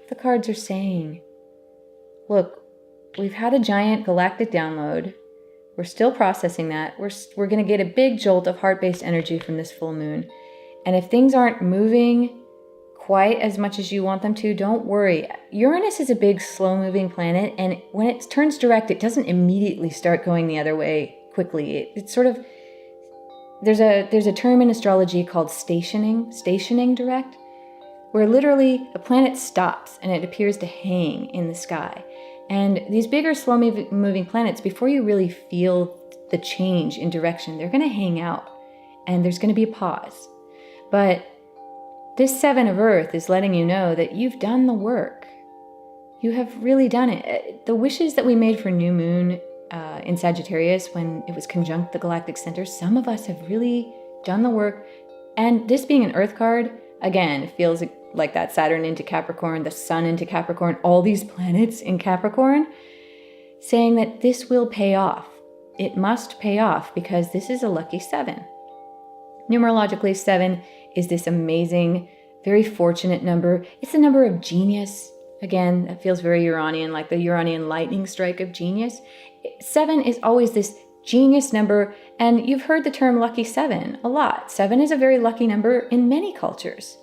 the cards are saying, look, we've had a giant galactic download. We're still processing that. We're going to get a big jolt of heart-based energy from this full moon. And if things aren't moving quite as much as you want them to, don't worry. Uranus is a big, slow-moving planet, and when it turns direct, it doesn't immediately start going the other way quickly. It's sort of, there's a term in astrology called stationing direct, where literally a planet stops and it appears to hang in the sky. And these bigger, slow-moving planets, before you really feel the change in direction, they're going to hang out, and there's going to be a pause. But this 7 of Earth is letting you know that you've done the work. You have really done it. The wishes that we made for new moon in Sagittarius when it was conjunct the galactic center, some of us have really done the work. And this being an Earth card, again, it feels like that Saturn into Capricorn, the Sun into Capricorn, all these planets in Capricorn, saying that this will pay off. It must pay off because this is a lucky 7. Numerologically, 7 is this amazing, very fortunate number. It's the number of genius. Again, that feels very Uranian, like the Uranian lightning strike of genius. 7 is always this genius number, and you've heard the term lucky 7 a lot. 7 is a very lucky number in many cultures.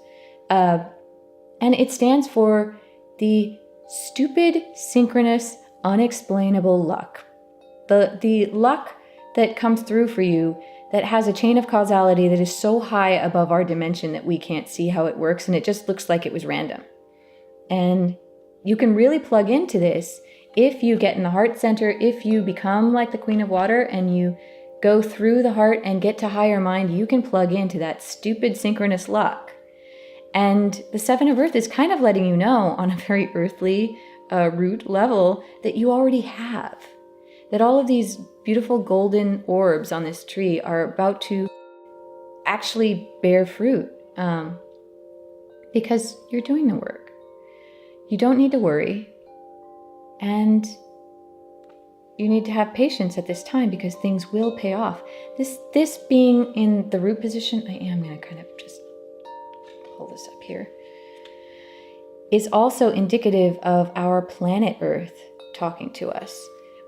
And it stands for the stupid, synchronous, unexplainable luck. The luck that comes through for you that has a chain of causality that is so high above our dimension that we can't see how it works, and it just looks like it was random. And you can really plug into this if you get in the heart center, if you become like the Queen of Water and you go through the heart and get to higher mind, you can plug into that stupid synchronous luck. And the 7 of Earth is kind of letting you know on a very earthly root level that you already have. That all of these beautiful golden orbs on this tree are about to actually bear fruit because you're doing the work. You don't need to worry, and you need to have patience at this time because things will pay off. This being in the root position, I am going to kind of just pull this up here, is also indicative of our planet Earth talking to us.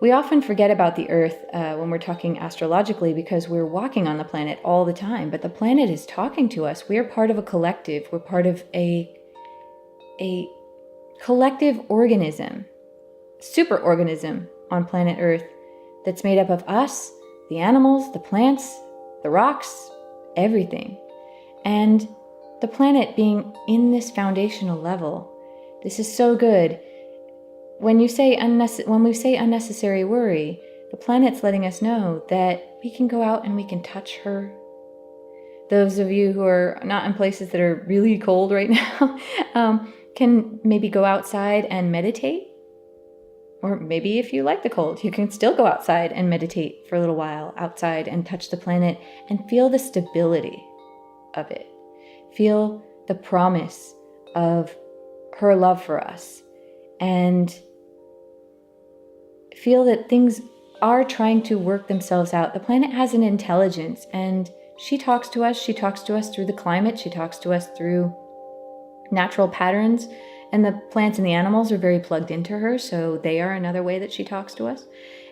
We often forget about the Earth when we're talking astrologically because we're walking on the planet all the time, but the planet is talking to us. We are part of a collective. We're part of a collective organism, superorganism on planet Earth that's made up of us, the animals, the plants, the rocks, everything. And the planet being in this foundational level, this is so good. When we say unnecessary worry, the planet's letting us know that we can go out and we can touch her. Those of you who are not in places that are really cold right now can maybe go outside and meditate. Or maybe if you like the cold, you can still go outside and meditate for a little while outside and touch the planet and feel the stability of it. Feel the promise of her love for us. And feel that things are trying to work themselves out. The planet has an intelligence, and she talks to us. She talks to us through the climate. She talks to us through natural patterns. And the plants and the animals are very plugged into her, so they are another way that she talks to us.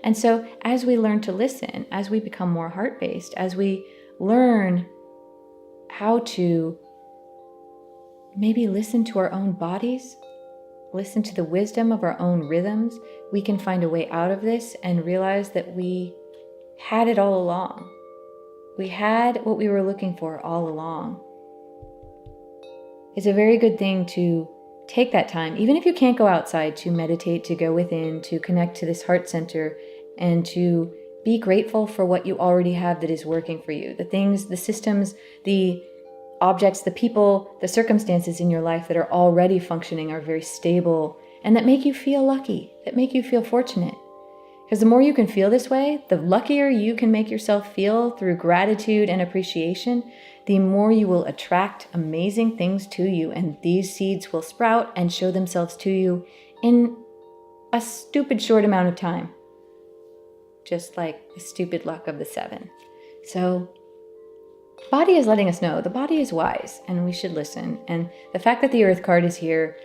And so as we learn to listen, as we become more heart-based, as we learn how to maybe listen to our own bodies, listen to the wisdom of our own rhythms, we can find a way out of this and realize that we had it all along. We had what we were looking for all along. It's a very good thing to take that time, even if you can't go outside, to meditate, to go within, to connect to this heart center, and to be grateful for what you already have that is working for you. The things, the systems, the objects, the people, the circumstances in your life that are already functioning are very stable and that make you feel lucky, that make you feel fortunate. Because the more you can feel this way, the luckier you can make yourself feel through gratitude and appreciation, the more you will attract amazing things to you, and these seeds will sprout and show themselves to you in a stupid short amount of time. just like the stupid luck of the 7. So the body is letting us know. The body is wise, and we should listen. And the fact that the Earth card is here,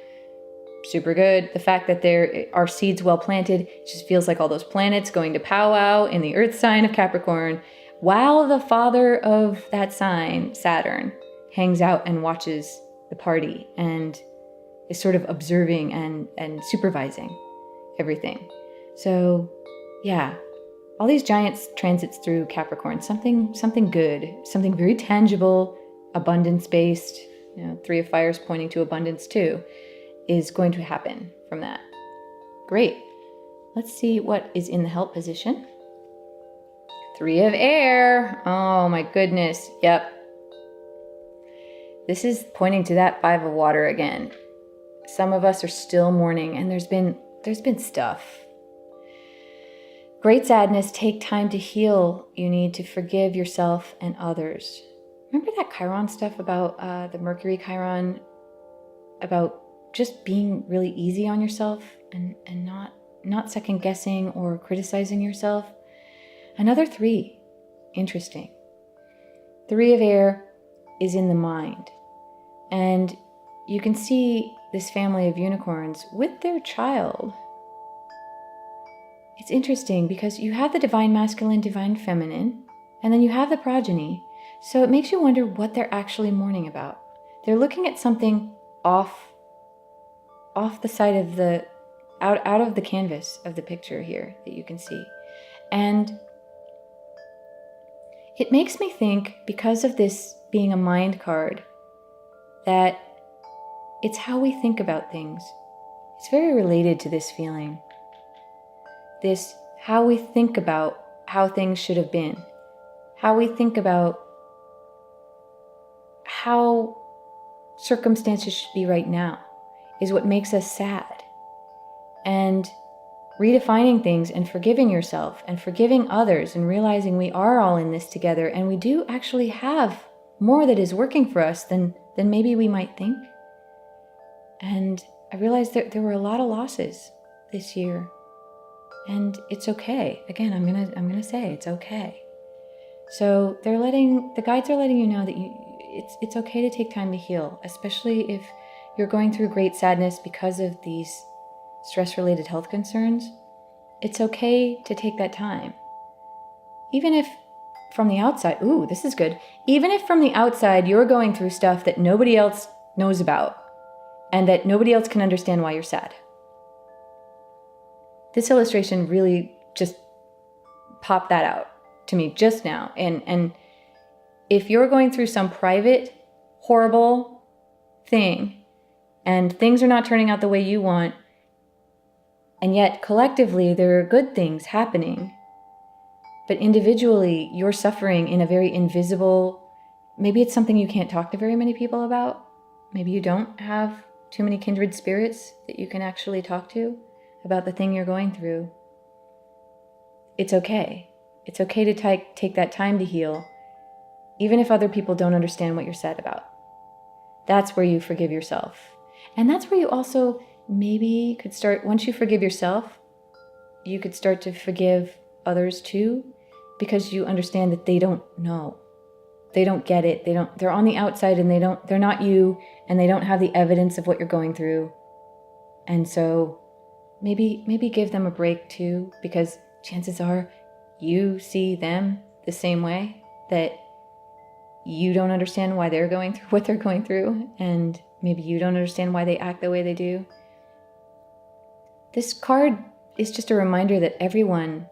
super good. The fact that there are seeds well planted, it just feels like all those planets going to powwow in the Earth sign of Capricorn, while the father of that sign, Saturn, hangs out and watches the party and is sort of observing and supervising everything. So yeah, all these giant transits through Capricorn, something good, something very tangible, abundance-based, 3 of Fires pointing to abundance too, is going to happen from that. Great. Let's see what is in the help position. 3 of Air. Oh my goodness. Yep. This is pointing to that 5 of Water again. Some of us are still mourning, and there's been stuff. Great sadness, take time to heal. You need to forgive yourself and others. Remember that Chiron stuff about the Mercury Chiron, about just being really easy on yourself and not second guessing or criticizing yourself? Another 3, interesting. 3 of Air is in the mind. And you can see this family of unicorns with their child. It's interesting because you have the divine masculine, divine feminine, and then you have the progeny. So it makes you wonder what they're actually mourning about. They're looking at something off the side of out of the canvas of the picture here that you can see. And it makes me think, because of this being a mind card, that it's how we think about things. It's very related to this feeling. This, how we think about how things should have been. How we think about how circumstances should be right now is what makes us sad. And redefining things and forgiving yourself and forgiving others and realizing we are all in this together, and we do actually have more that is working for us than maybe we might think. And I realized that there were a lot of losses this year, and it's okay. Again, I'm gonna say it's okay. So the guides are letting you know that it's okay to take time to heal, especially if you're going through great sadness because of these stress-related health concerns. It's okay to take that time. Even if from the outside, this is good. Even if from the outside you're going through stuff that nobody else knows about and that nobody else can understand why you're sad. This illustration really just popped that out to me just now. And if you're going through some private, horrible thing and things are not turning out the way you want, and yet collectively there are good things happening, but individually you're suffering in a very invisible, maybe it's something you can't talk to very many people about. Maybe you don't have too many kindred spirits that you can actually talk to about the thing you're going through. It's okay. It's okay to take that time to heal, even if other people don't understand what you're sad about. That's where you forgive yourself. And that's where you also maybe could start, once you forgive yourself, you could start to forgive others too, because you understand that they don't know. They don't get it. They're on the outside and they're not you, and they don't have the evidence of what you're going through. And so maybe give them a break too, because chances are you see them the same way, that you don't understand why they're going through what they're going through, and maybe you don't understand why they act the way they do. This card is just a reminder that everyone,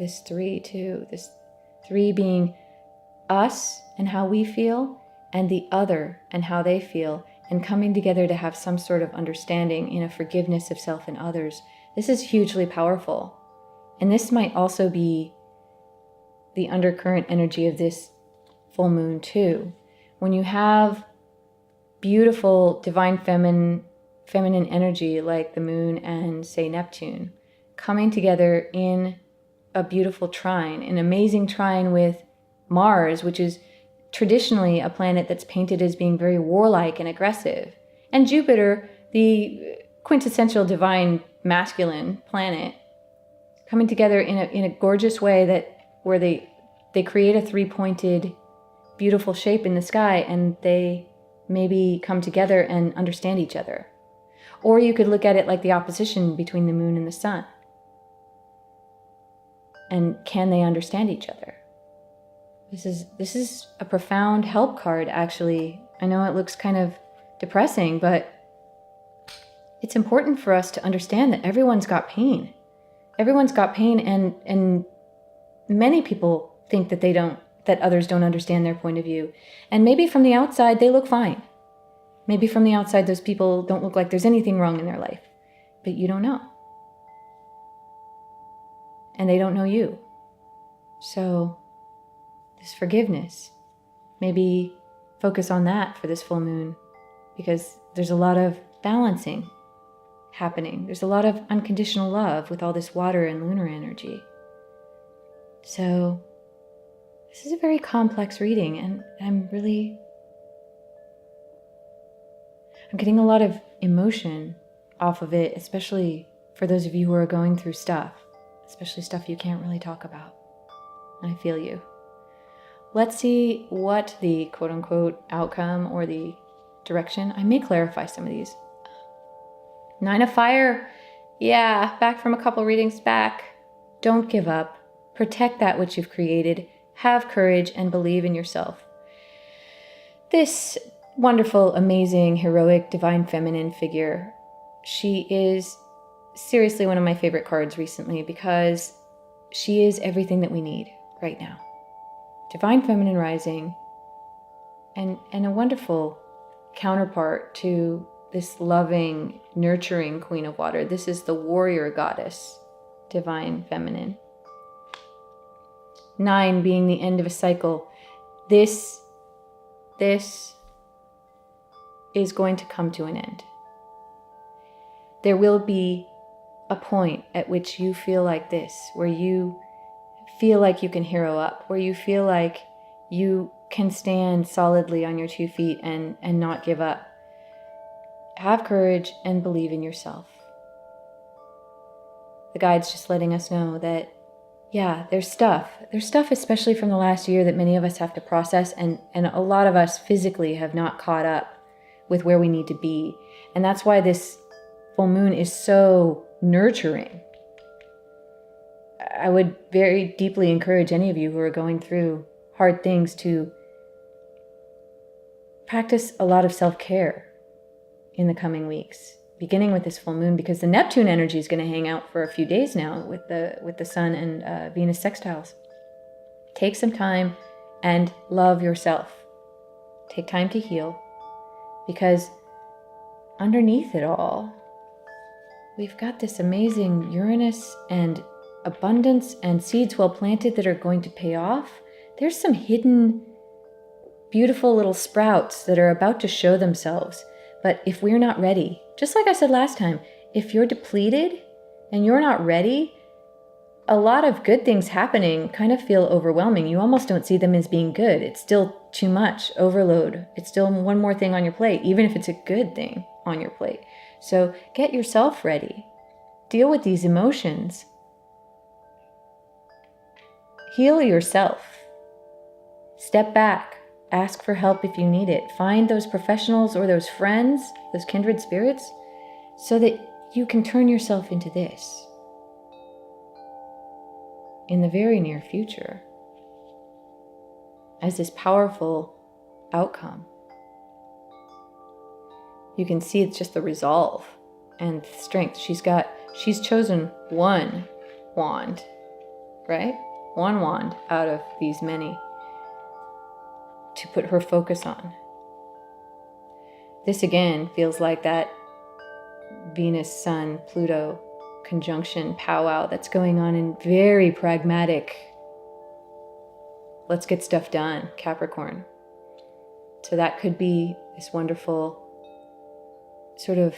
this 3 too, this 3 being us and how we feel, and the other and how they feel, and coming together to have some sort of understanding in a forgiveness of self and others. This is hugely powerful. And this might also be the undercurrent energy of this full moon too. When you have beautiful divine feminine energy like the moon and, say, Neptune coming together in a beautiful trine, an amazing trine with Mars, which is traditionally a planet that's painted as being very warlike and aggressive, and Jupiter, the quintessential divine masculine planet, coming together in a gorgeous way where they create a three-pointed, beautiful shape in the sky, and they maybe come together and understand each other. Or you could look at it like the opposition between the moon and the sun. And can they understand each other? This is a profound help card, actually. I know it looks kind of depressing, but it's important for us to understand that everyone's got pain. Everyone's got pain, and many people think that others don't understand their point of view. And maybe from the outside, they look fine. Maybe from the outside, those people don't look like there's anything wrong in their life. But you don't know. And they don't know you. So, this forgiveness, maybe focus on that for this full moon, because there's a lot of balancing happening. There's a lot of unconditional love with all this water and lunar energy. So, this is a very complex reading, and I'm getting a lot of emotion off of it, especially for those of you who are going through stuff, especially stuff you can't really talk about. I feel you. Let's see what the quote-unquote outcome or the direction. I may clarify some of these. 9 of Fire. Yeah, back from a couple readings back. Don't give up. Protect that which you've created. Have courage and believe in yourself. This wonderful, amazing, heroic, divine feminine figure, she is seriously one of my favorite cards recently because she is everything that we need right now. Divine feminine rising, and a wonderful counterpart to this loving, nurturing Queen of Water. This is the warrior goddess, divine feminine. 9 being the end of a cycle. This is going to come to an end. There will be a point at which you feel like this, where you feel like you can hero up, where you feel like you can stand solidly on your 2 feet and not give up. Have courage and believe in yourself. The guide's just letting us know that, yeah, there's stuff especially from the last year that many of us have to process, and a lot of us physically have not caught up with where we need to be. And that's why this full moon is so nurturing. I would very deeply encourage any of you who are going through hard things to practice a lot of self-care in the coming weeks, beginning with this full moon, because the Neptune energy is going to hang out for a few days now with the Sun and Venus sextiles. Take some time and love yourself. Take time to heal, because underneath it all, we've got this amazing Uranus and abundance and seeds well planted that are going to pay off. There's some hidden, beautiful little sprouts that are about to show themselves. But if we're not ready, just like I said last time, if you're depleted and you're not ready, a lot of good things happening kind of feel overwhelming. You almost don't see them as being good. It's still too much overload. It's still one more thing on your plate, even if it's a good thing on your plate. So get yourself ready. Deal with these emotions. Heal yourself. Step back. Ask for help if you need it. Find those professionals or those friends, those kindred spirits, so that you can turn yourself into this in the very near future as this powerful outcome. You can see it's just the resolve and strength. She's chosen one wand, right? One wand out of these many to put her focus on. This again feels like that Venus, Sun, Pluto conjunction powwow that's going on in very pragmatic, let's get stuff done, Capricorn. So that could be this wonderful sort of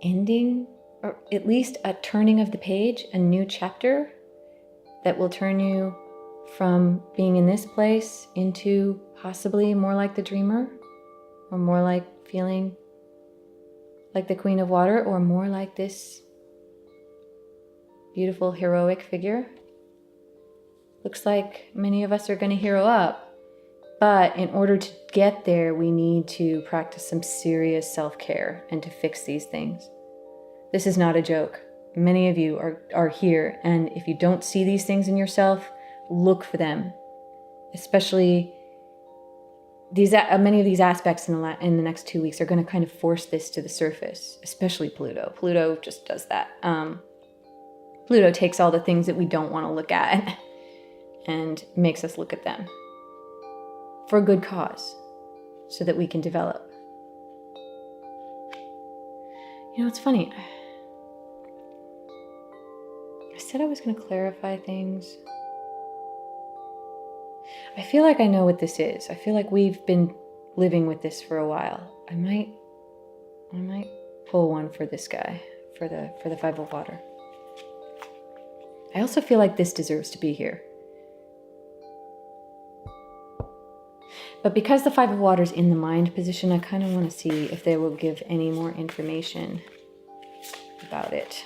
ending, or at least a turning of the page, a new chapter that will turn you from being in this place into possibly more like the dreamer, or more like feeling like the Queen of Water, or more like this beautiful heroic figure. Looks like many of us are going to hero up. But in order to get there, we need to practice some serious self-care and to fix these things. This is not a joke. Many of you are here, and if you don't see these things in yourself, look for them. Especially many of these aspects in the next 2 weeks are going to kind of force this to the surface, especially Pluto. Pluto just does that. Pluto takes all the things that we don't want to look at and makes us look at them for a good cause so that we can develop. You know, it's funny. I said I was going to clarify things. I feel like I know what this is. I feel like we've been living with this for a while. I might pull one for this guy, for the Five of Water. I also feel like this deserves to be here. But because the Five of Water is in the mind position, I kind of want to see if they will give any more information about it.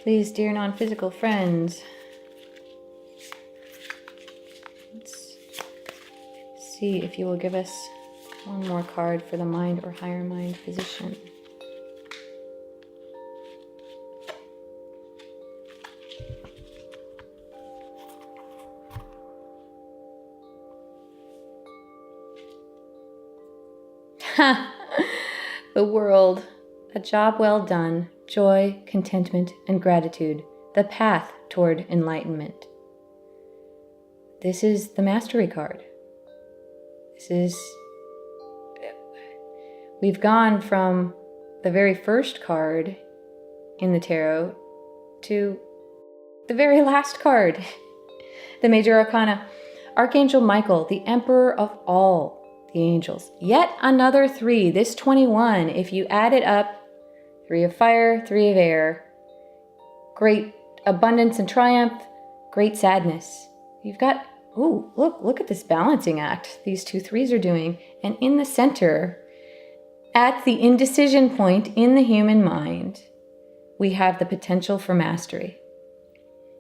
Please, dear non-physical friends, let's see if you will give us one more card for the mind or higher mind position. The world. A job well done. Joy, contentment, and gratitude. The path toward enlightenment. This is the Mastery card. We've gone from the very first card in the tarot to the very last card. The Major Arcana. Archangel Michael, the Emperor of all the angels. Yet another 3. This 21, if you add it up, 3 of fire, 3 of air. Great abundance and triumph, great sadness. You've got, ooh, look at this balancing act these 2 3s are doing. And in the center, at the indecision point in the human mind, we have the potential for mastery.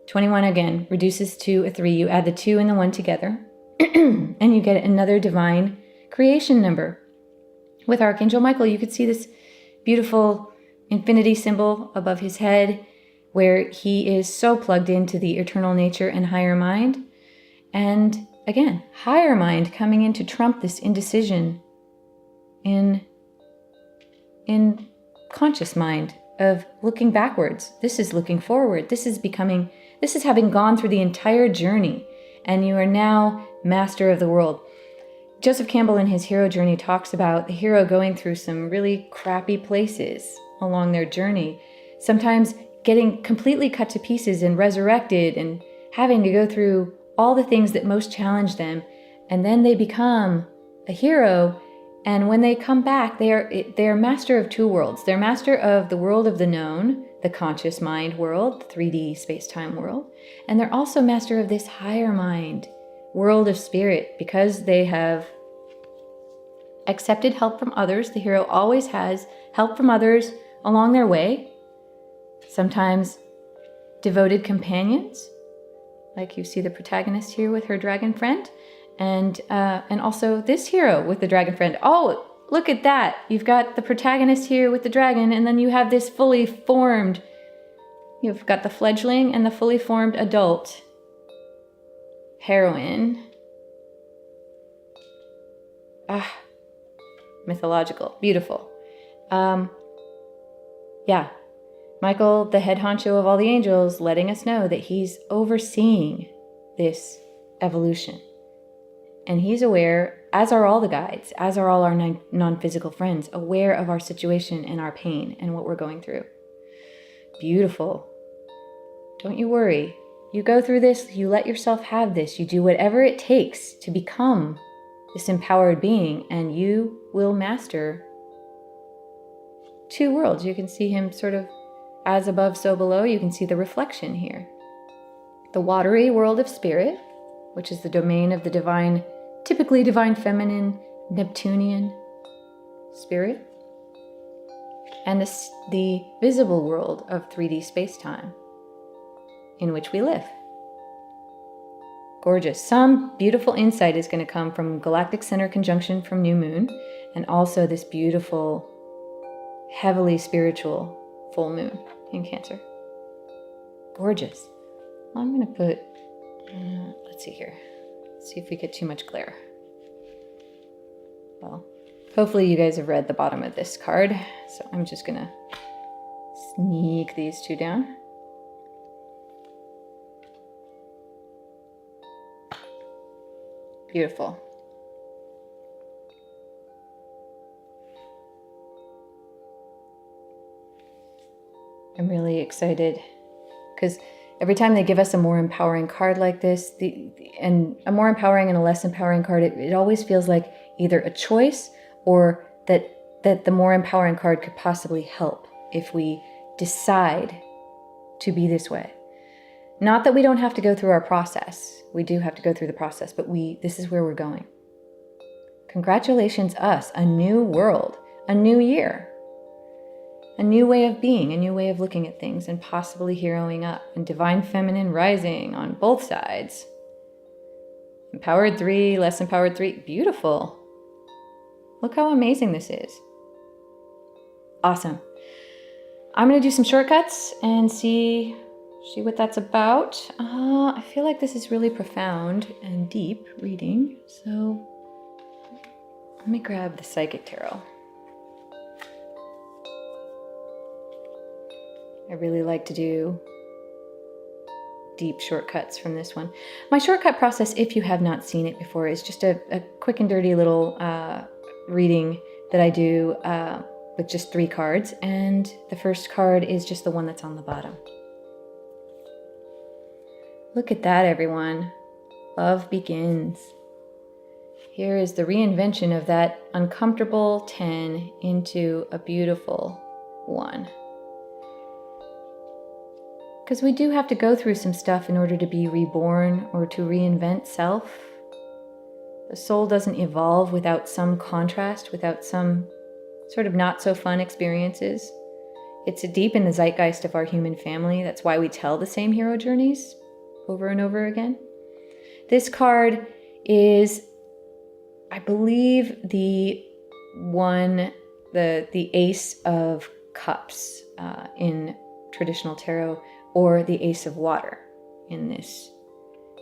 21 again reduces to a 3. You add the 2 and the 1 together, and you get another divine creation number. With Archangel Michael, you could see this beautiful infinity symbol above his head, where he is so plugged into the eternal nature and higher mind. And again, higher mind coming in to trump this indecision in conscious mind of looking backwards. This is looking forward. This is having gone through the entire journey, and you are now master of the world. Joseph Campbell in his hero journey talks about the hero going through some really crappy places along their journey, sometimes getting completely cut to pieces and resurrected and having to go through all the things that most challenge them. And then they become a hero. And when they come back, they are master of 2 worlds. They're master of the world of the known, the conscious mind world, the 3D space-time world. And they're also master of this higher mind world of spirit, because they have accepted help from others. The hero always has help from others along their way. Sometimes devoted companions, like you see the protagonist here with her dragon friend, and also this hero with the dragon friend. Oh, look at that. You've got the protagonist here with the dragon, and then you have this fully formed, you've got the fledgling and the fully formed adult heroine. Mythological, beautiful. Yeah, Michael, the head honcho of all the angels, letting us know that he's overseeing this evolution. And he's aware, as are all the guides, as are all our non-physical friends, aware of our situation and our pain and what we're going through. Beautiful. Don't you worry. You go through this, you let yourself have this, you do whatever it takes to become this empowered being, and you will master 2 worlds. You can see him sort of as above, so below. You can see the reflection here. The watery world of spirit, which is the domain of the divine, typically divine feminine, Neptunian spirit. and the visible world of 3D space-time in which we live. Gorgeous. Some beautiful insight is going to come from galactic center conjunction from new moon, and also this beautiful, heavily spiritual full moon in Cancer. Gorgeous. I'm going to put, let's see here. Let's see if we get too much glare. Well, hopefully you guys have read the bottom of this card, so I'm just going to sneak these two down. Beautiful. I'm really excited because every time they give us a more empowering card like this, and a more empowering and a less empowering card, it always feels like either a choice or that the more empowering card could possibly help if we decide to be this way. Not that we don't have to go through our process. We do have to go through the process, but this is where we're going. Congratulations, us. A new world, a new year, a new way of being, a new way of looking at things, and possibly heroing up, and divine feminine rising on both sides. Empowered 3, less empowered 3. Beautiful. Look how amazing this is. Awesome. I'm going to do some shortcuts and see what that's about. I feel like this is really profound and deep reading, so let me grab the Psychic Tarot. I really like to do deep shortcuts from this one. My shortcut process, if you have not seen it before, is just a quick and dirty little reading that I do with just 3 cards, and the first card is just the one that's on the bottom. Look at that, everyone. Love begins. Here is the reinvention of that uncomfortable 10 into a beautiful 1. Because we do have to go through some stuff in order to be reborn or to reinvent self. The soul doesn't evolve without some contrast, without some sort of not so fun experiences. It's deep in the zeitgeist of our human family. That's why we tell the same hero journeys over and over again. This card is, I believe, the Ace of Cups in traditional tarot, or the Ace of Water in the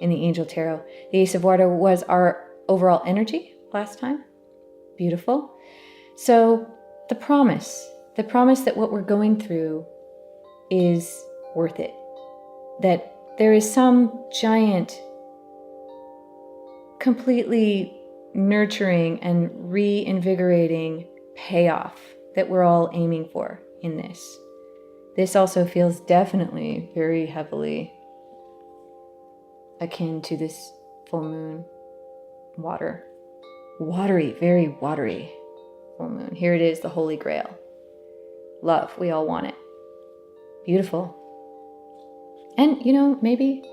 Angel Tarot. The Ace of Water was our overall energy last time. Beautiful. So the promise that what we're going through is worth it. That there is some giant, completely nurturing and reinvigorating payoff that we're all aiming for in this. This also feels definitely very heavily akin to this full moon. Watery, very watery full moon. Here it is, the Holy Grail. Love, we all want it. Beautiful. And, maybe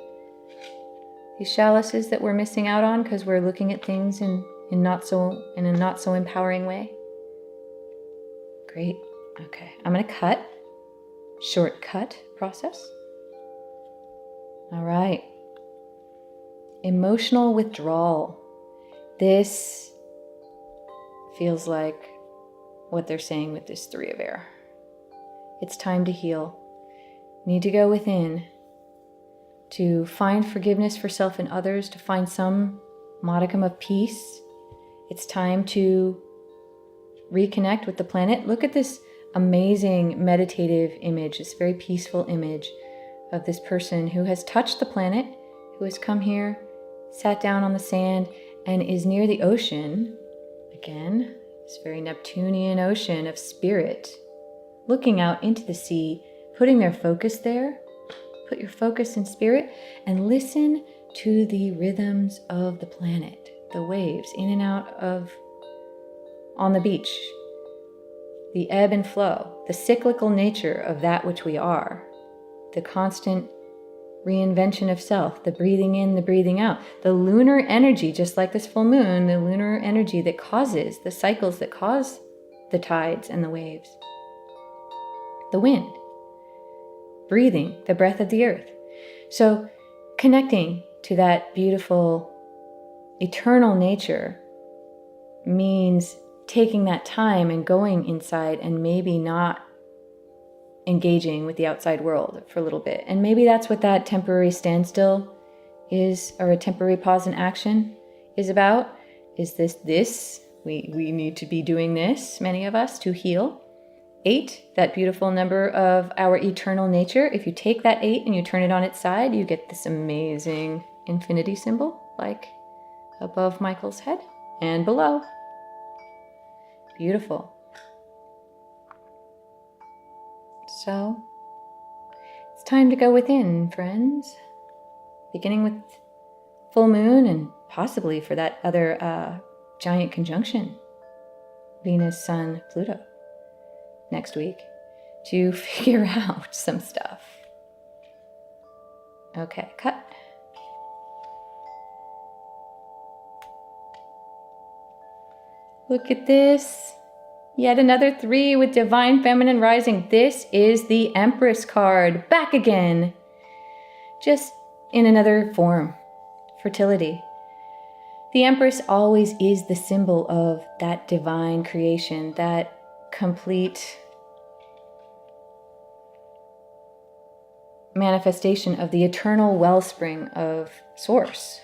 these chalices that we're missing out on because we're looking at things in a not so empowering way. Great. Okay, I'm going to cut. Shortcut process. All right. Emotional withdrawal. This feels like what they're saying with this 3 of air. It's time to heal. Need to go within to find forgiveness for self and others, to find some modicum of peace. It's time to reconnect with the planet. Look at this amazing meditative image, this very peaceful image of this person who has touched the planet, who has come here, sat down on the sand, and is near the ocean. Again, this very Neptunian ocean of spirit, looking out into the sea, putting their focus there. Put your focus in spirit and listen to the rhythms of the planet, the waves in and out on the beach, the ebb and flow, the cyclical nature of that which we are, the constant reinvention of self, the breathing in, the breathing out, the lunar energy, just like this full moon, the lunar energy that causes the cycles that cause the tides and the waves. the wind. Breathing, the breath of the earth. So connecting to that beautiful eternal nature means taking that time and going inside and maybe not engaging with the outside world for a little bit. And maybe that's what that temporary standstill is, or a temporary pause in action is about. Is this? We need to be doing this, many of us, to heal. 8, that beautiful number of our eternal nature. If you take that 8 and you turn it on its side, you get this amazing infinity symbol, like above Michael's head and below. Beautiful. So, it's time to go within, friends. Beginning with full moon and possibly for that other giant conjunction, Venus, Sun, Pluto, next week, to figure out some stuff. Okay, cut. Look at this. Yet another 3 with Divine Feminine rising. This is the Empress card. Back again. Just in another form. Fertility. The Empress always is the symbol of that divine creation, that complete manifestation of the eternal wellspring of Source.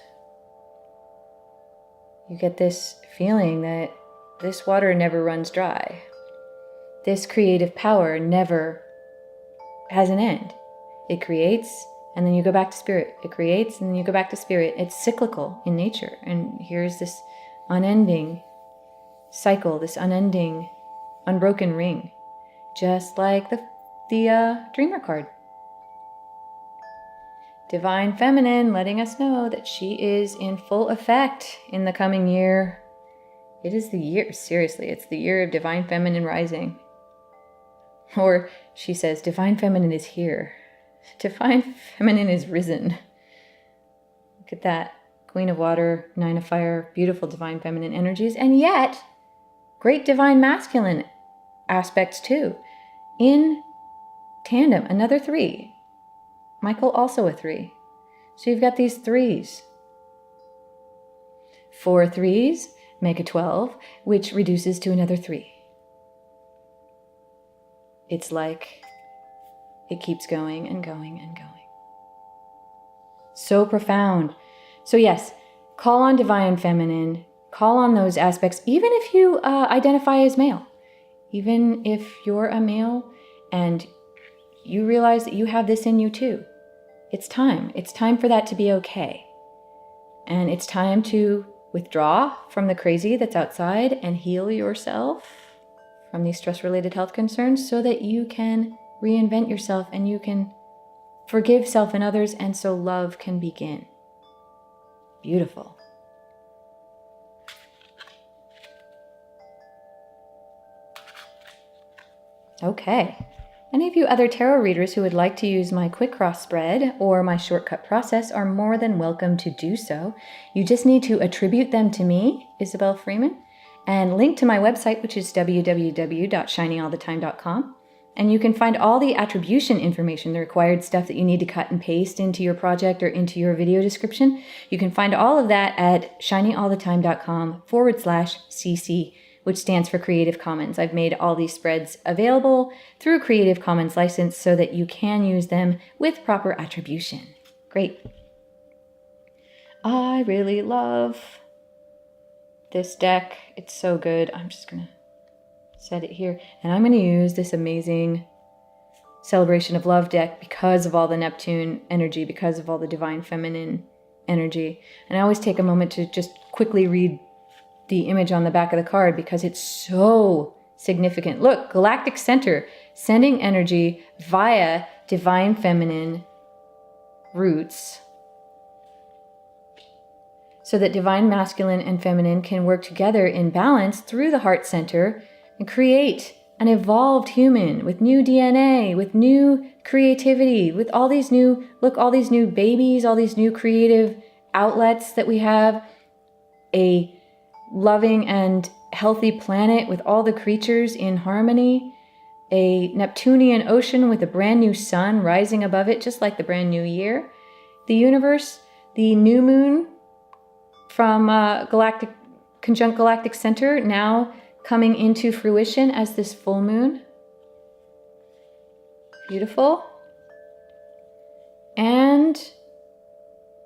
You get this feeling that this water never runs dry. This creative power never has an end. It creates, and then you go back to spirit. It creates, and then you go back to spirit. It's cyclical in nature. And here's this unending cycle, this unending, unbroken ring. Just like the Dreamer card. Divine Feminine letting us know that she is in full effect in the coming year. It is the year, seriously, it's the year of Divine Feminine rising. Or she says, Divine Feminine is here. Divine Feminine is risen. Look at that. Queen of Water, 9 of Fire, beautiful Divine Feminine energies, and yet great Divine Masculine aspects too. In tandem, another 3. Michael also a 3. So you've got these 3s. 4 3s make a 12, which reduces to another 3. It's like it keeps going and going and going. So profound. So yes, call on Divine Feminine, call on those aspects, even if you identify as male. Even if you're a male and you realize that you have this in you too. It's time. It's time for that to be okay. And it's time to withdraw from the crazy that's outside and heal yourself from these stress-related health concerns so that you can reinvent yourself and you can forgive self and others, and so love can begin. Beautiful. Okay. Any of you other tarot readers who would like to use my quick cross spread or my shortcut process are more than welcome to do so. You just need to attribute them to me, Izobel Freeman, and link to my website, which is www.shiningallthetime.com. And you can find all the attribution information, the required stuff that you need to cut and paste into your project or into your video description. You can find all of that at shiningallthetime.com/cc, which stands for Creative Commons. I've made all these spreads available through Creative Commons license so that you can use them with proper attribution. Great. I really love this deck. It's so good. I'm just going to set it here. And I'm going to use this amazing Celebration of Love deck because of all the Neptune energy, because of all the Divine Feminine energy. And I always take a moment to just quickly read the image on the back of the card because it's so significant. Look, Galactic Center, sending energy via Divine Feminine roots so that Divine Masculine and Feminine can work together in balance through the heart center and create an evolved human with new DNA, with new creativity, with all these new, look, all these new babies, all these new creative outlets that we have, a loving and healthy planet with all the creatures in harmony, a Neptunian ocean with a brand new sun rising above it, just like the brand new year. The universe, the new moon from conjunct galactic center, now coming into fruition as this full moon. Beautiful. And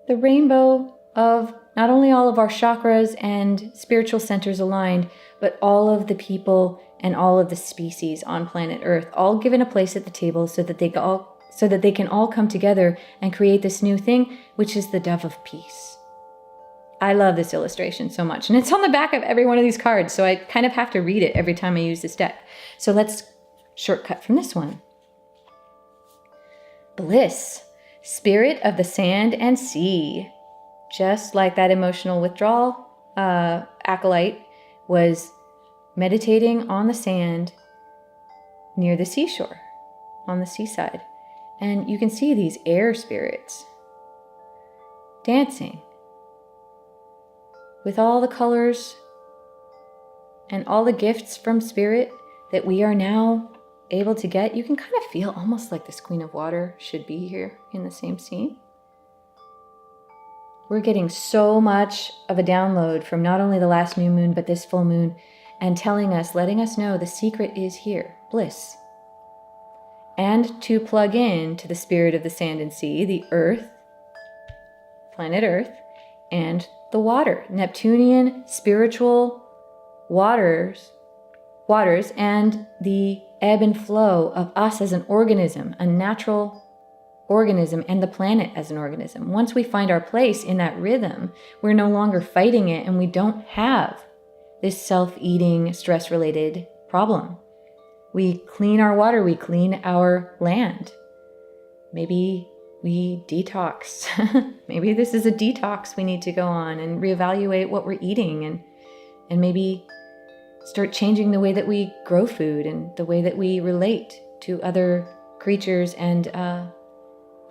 the rainbow of not only all of our chakras and spiritual centers aligned, but all of the people and all of the species on planet Earth, all given a place at the table so that they can all come together and create this new thing, which is the dove of peace. I love this illustration so much, and it's on the back of every one of these cards, so I kind of have to read it every time I use this deck. So let's shortcut from this one. Bliss, spirit of the sand and sea. Just like that emotional withdrawal acolyte was meditating on the sand near the seashore, on the seaside. And you can see these air spirits dancing with all the colors and all the gifts from spirit that we are now able to get. You can kind of feel almost like this Queen of Water should be here in the same scene. We're getting so much of a download from not only the last new moon, but this full moon, and letting us know the secret is here, bliss. And to plug in to the spirit of the sand and sea, the earth, planet Earth, and the water, Neptunian spiritual waters, and the ebb and flow of us as an organism, a natural organism, and the planet as an organism. Once we find our place in that rhythm, we're no longer fighting it, and we don't have this self-eating, stress-related problem. We clean our water, we clean our land. Maybe we detox. Maybe this is a detox we need to go on and reevaluate what we're eating, and maybe start changing the way that we grow food and the way that we relate to other creatures and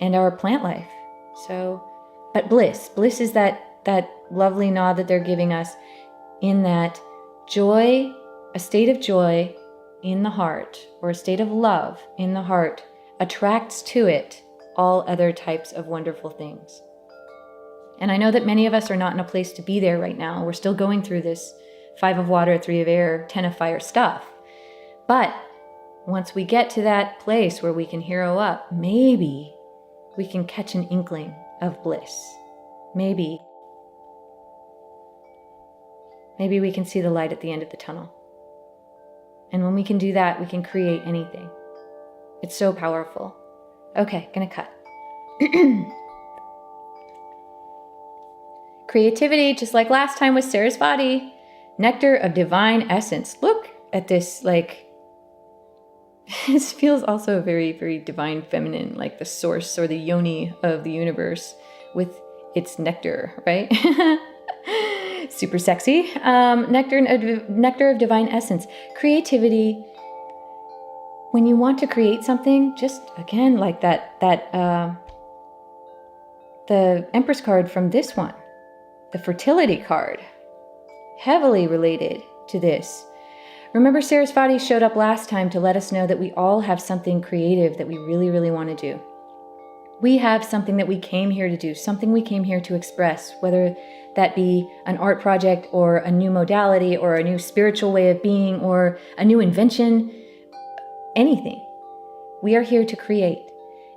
our plant life. So, but bliss is that lovely nod that they're giving us, in that joy, a state of joy in the heart, or a state of love in the heart, attracts to it all other types of wonderful things. And I know that many of us are not in a place to be there right now. We're still going through this 5 of water, 3 of air, 10 of fire stuff. But once we get to that place where we can hero up, maybe we can catch an inkling of bliss. Maybe we can see the light at the end of the tunnel. And when we can do that, we can create anything. It's so powerful. Okay, gonna cut. Creativity, just like last time with Sarasvati. Nectar of divine essence. Look at this, like, this feels also very, very divine feminine, like the source or the yoni of the universe with its nectar, right? Super sexy. Nectar of divine essence. Creativity. When you want to create something, just again, like the Empress card from this one, the fertility card, heavily related to this. Remember, Sarasvati showed up last time to let us know that we all have something creative that we really, really want to do. We have something that we came here to do, something we came here to express, whether that be an art project or a new modality or a new spiritual way of being or a new invention, anything. We are here to create,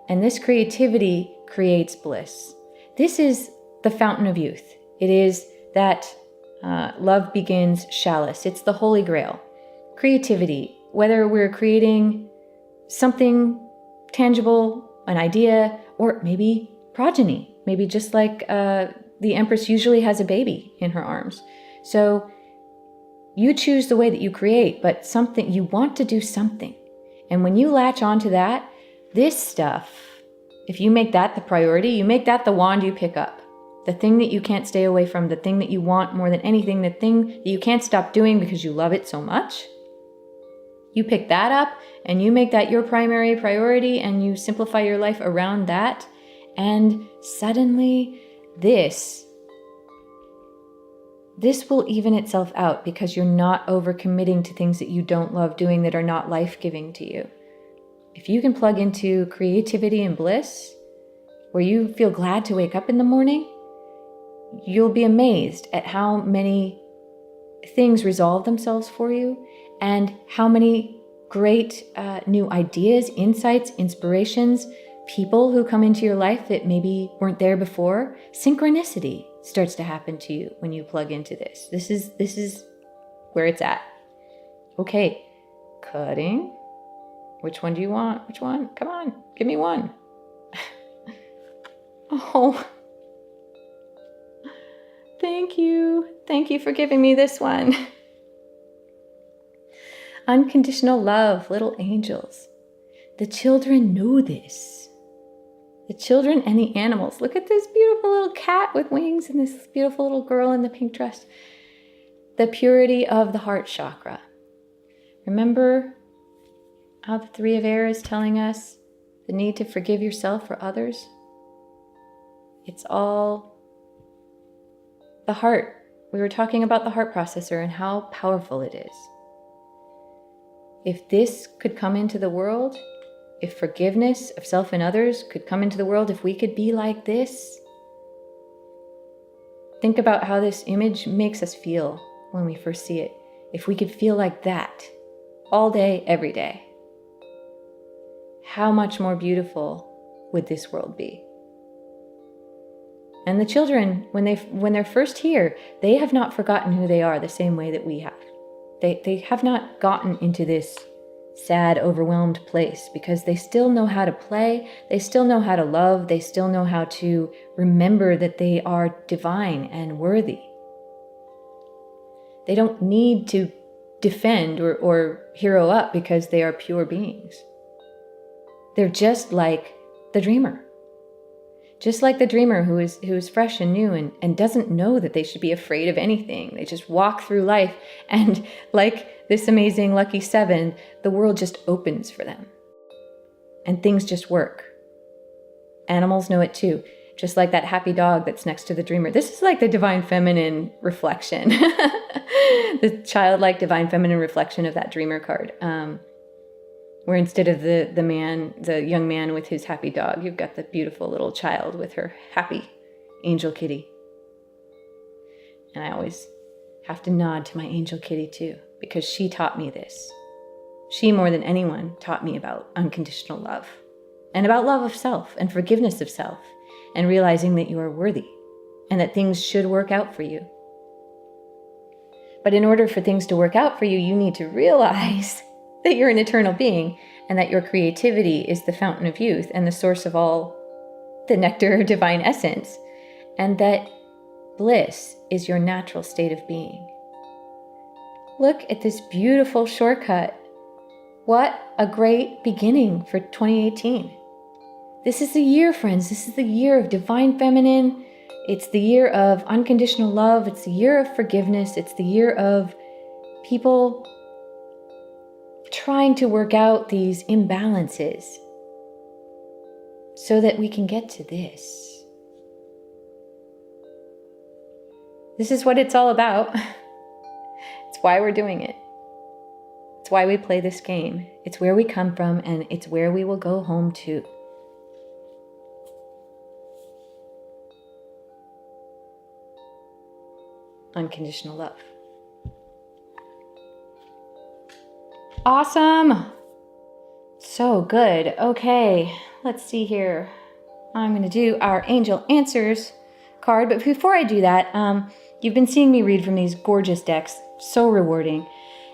and this creativity creates bliss. This is the fountain of youth. It is that love begins chalice. It's the holy grail. Creativity, whether we're creating something tangible, an idea, or maybe progeny, maybe just like the Empress usually has a baby in her arms. So you choose the way that you create, but something, you want to do something. And when you latch onto that, this stuff, if you make that the priority, you make that the wand you pick up. The thing that you can't stay away from, the thing that you want more than anything, the thing that you can't stop doing because you love it so much. You pick that up and you make that your primary priority and you simplify your life around that. And suddenly this this will even itself out because you're not overcommitting to things that you don't love doing that are not life-giving to you. If you can plug into creativity and bliss, where you feel glad to wake up in the morning, you'll be amazed at how many things resolve themselves for you and how many great new ideas, insights, inspirations, people who come into your life that maybe weren't there before. Synchronicity starts to happen to you when you plug into this. This is where it's at. Okay, cutting. Which one do you want? Which one? Come on, give me one. Oh, thank you. Thank you for giving me this one. Unconditional love, little angels. The children know this. The children and the animals. Look at this beautiful little cat with wings and this beautiful little girl in the pink dress. The purity of the heart chakra. Remember how the Three of Air is telling us the need to forgive yourself or others? It's all the heart. We were talking about the heart processor and how powerful it is. If this could come into the world, if forgiveness of self and others could come into the world, if we could be like this, think about how this image makes us feel when we first see it. If we could feel like that all day, every day, how much more beautiful would this world be? And the children, when they're first here, they have not forgotten who they are the same way that we have. They have not gotten into this sad, overwhelmed place because they still know how to play, they still know how to love, they still know how to remember that they are divine and worthy. They don't need to defend or hero up because they are pure beings. They're just like the dreamer. Just like the dreamer who is fresh and new and doesn't know that they should be afraid of anything. They just walk through life and like this amazing lucky 7, the world just opens for them. And things just work. Animals know it too. Just like that happy dog that's next to the dreamer. This is like the divine feminine reflection. The childlike divine feminine reflection of that dreamer card. Where instead of the young man with his happy dog, you've got the beautiful little child with her happy angel kitty. And I always have to nod to my angel kitty too, because she taught me this. She, more than anyone, taught me about unconditional love and about love of self and forgiveness of self and realizing that you are worthy and that things should work out for you. But in order for things to work out for you, you need to realize that you're an eternal being and that your creativity is the fountain of youth and the source of all the nectar of divine essence, and that bliss is your natural state of being. Look at this beautiful shortcut. What a great beginning for 2018. This is the year, friends. This is the year of divine feminine. It's the year of unconditional love. It's the year of forgiveness. It's the year of people trying to work out these imbalances so that we can get to this. This is what it's all about. It's why we're doing it. It's why we play this game. It's where we come from, and it's where we will go home to. Unconditional love. Awesome. So good. Okay, let's see here. I'm going to do our Angel Answers card. But before I do that, you've been seeing me read from these gorgeous decks. So rewarding.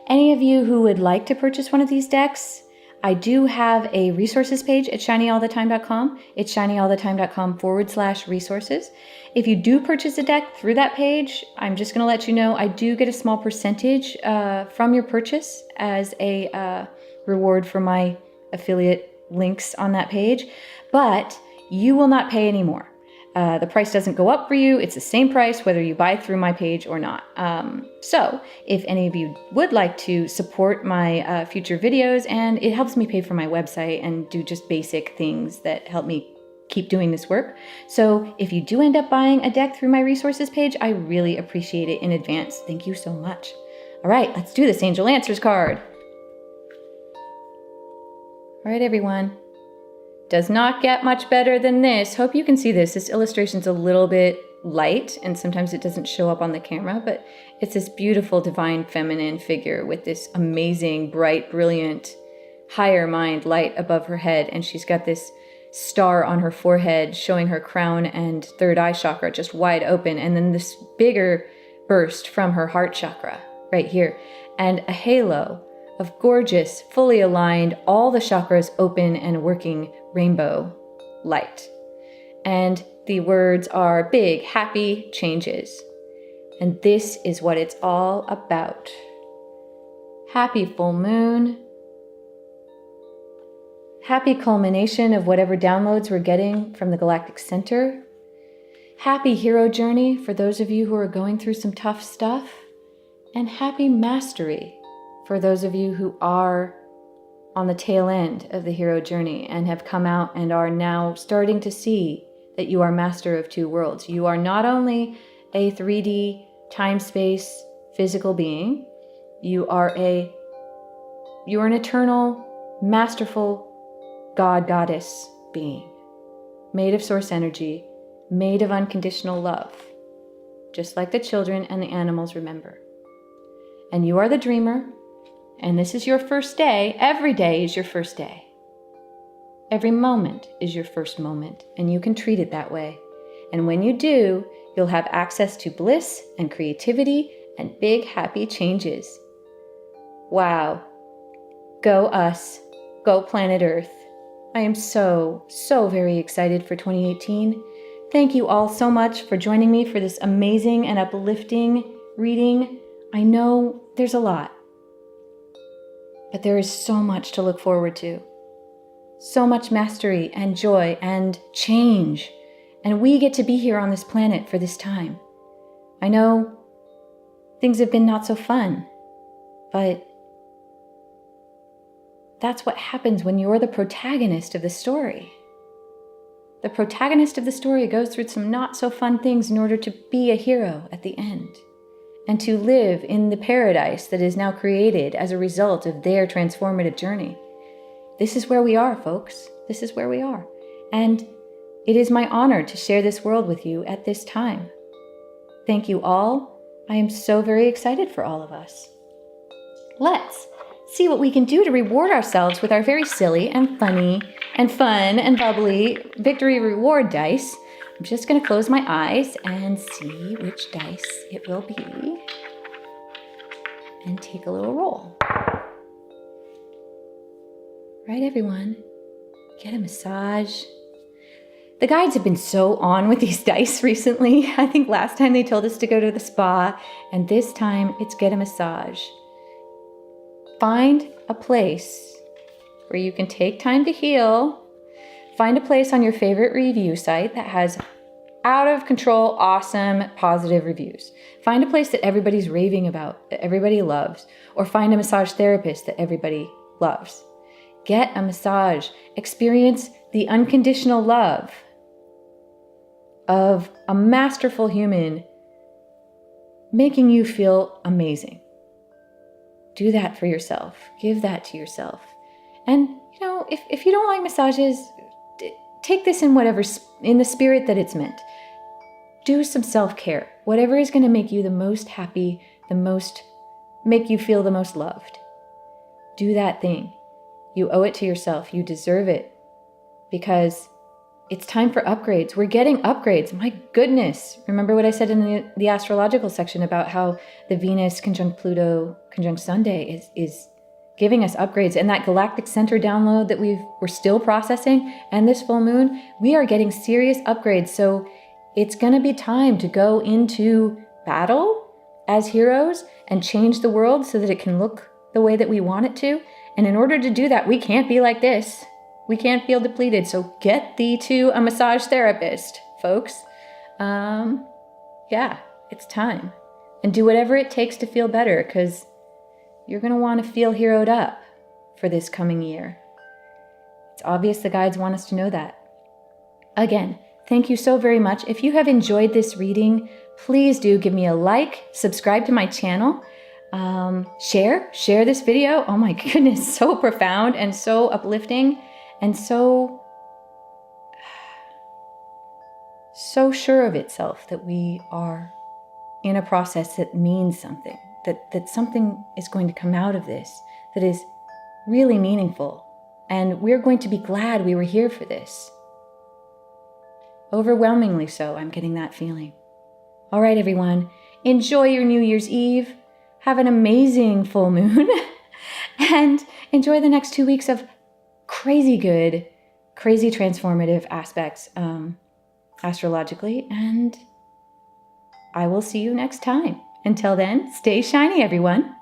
Any of you who would like to purchase one of these decks, I do have a resources page at shinyallthetime.com. It's shinyallthetime.com/resources. If you do purchase a deck through that page, I'm just going to let you know I do get a small percentage from your purchase as a reward for my affiliate links on that page, but you will not pay any more. The price doesn't go up for you. It's the same price whether you buy through my page or not. So if any of you would like to support my future videos, and it helps me pay for my website and do just basic things that help me keep doing this work. So if you do end up buying a deck through my resources page, I really appreciate it in advance. Thank you so much. All right, let's do this Angel Answers card. All right, everyone. Does not get much better than this. Hope you can see this. This illustration's a little bit light, and sometimes it doesn't show up on the camera, but it's this beautiful divine feminine figure with this amazing, bright, brilliant, higher mind light above her head, and she's got this star on her forehead showing her crown and third eye chakra just wide open, and then this bigger burst from her heart chakra right here, and a halo of gorgeous, fully aligned, all the chakras open and working rainbow light. And the words are big, happy changes. And this is what it's all about. Happy full moon. Happy culmination of whatever downloads we're getting from the Galactic Center. Happy hero journey for those of you who are going through some tough stuff. And happy mastery for those of you who are on the tail end of the hero journey and have come out and are now starting to see that you are master of two worlds. You are not only a 3D time-space physical being, you are an eternal, masterful God, goddess being, made of source energy, made of unconditional love, just like the children and the animals remember. And you are the dreamer, and this is your first day. Every day is your first day. Every moment is your first moment, and you can treat it that way. And when you do, you'll have access to bliss and creativity and big happy changes. Wow. Go us. Go planet Earth. I am so very excited for 2018. Thank you all so much for joining me for this amazing and uplifting reading. I know there's a lot, but there is so much to look forward to. So much mastery and joy and change. And we get to be here on this planet for this time. I know things have been not so fun, but that's what happens when you're the protagonist of the story. The protagonist of the story goes through some not so fun things in order to be a hero at the end, and to live in the paradise that is now created as a result of their transformative journey. This is where we are, folks. This is where we are. And it is my honor to share this world with you at this time. Thank you all. I am so very excited for all of us. Let's see what we can do to reward ourselves with our very silly and funny and fun and bubbly victory reward dice. I'm just going to close my eyes and see which dice it will be and take a little roll. Right, everyone? Get a massage. The guides have been so on with these dice recently. I think last time they told us to go to the spa, and this time it's get a massage. Find a place where you can take time to heal. Find a place on your favorite review site that has out of control, awesome, positive reviews. Find a place that everybody's raving about, that everybody loves, or find a massage therapist that everybody loves. Get a massage. Experience the unconditional love of a masterful human making you feel amazing. Do that for yourself. Give that to yourself. And, if you don't like massages, take this in the spirit that it's meant. Do some self-care. Whatever is going to make you the most happy, make you feel the most loved. Do that thing. You owe it to yourself. You deserve it. Because it's time for upgrades. We're getting upgrades. My goodness. Remember what I said in the astrological section about how the Venus conjunct Pluto conjunct Sunday is giving us upgrades. And that galactic center download that we're still processing, and this full moon, we are getting serious upgrades. So it's going to be time to go into battle as heroes and change the world so that it can look the way that we want it to. And in order to do that, we can't be like this. We can't feel depleted. So get thee to a massage therapist, folks. Yeah, it's time. And do whatever it takes to feel better, because you're going to want to feel heroed up for this coming year. It's obvious the guides want us to know that. Again, thank you so very much. If you have enjoyed this reading, please do give me a like, subscribe to my channel, share this video. Oh my goodness, so profound and so uplifting and so sure of itself that we are in a process that means something, that something is going to come out of this that is really meaningful. And we're going to be glad we were here for this. Overwhelmingly so, I'm getting that feeling. All right, everyone, enjoy your New Year's Eve. Have an amazing full moon and enjoy the next 2 weeks of crazy good, crazy transformative aspects astrologically. And I will see you next time. Until then, stay shiny, everyone.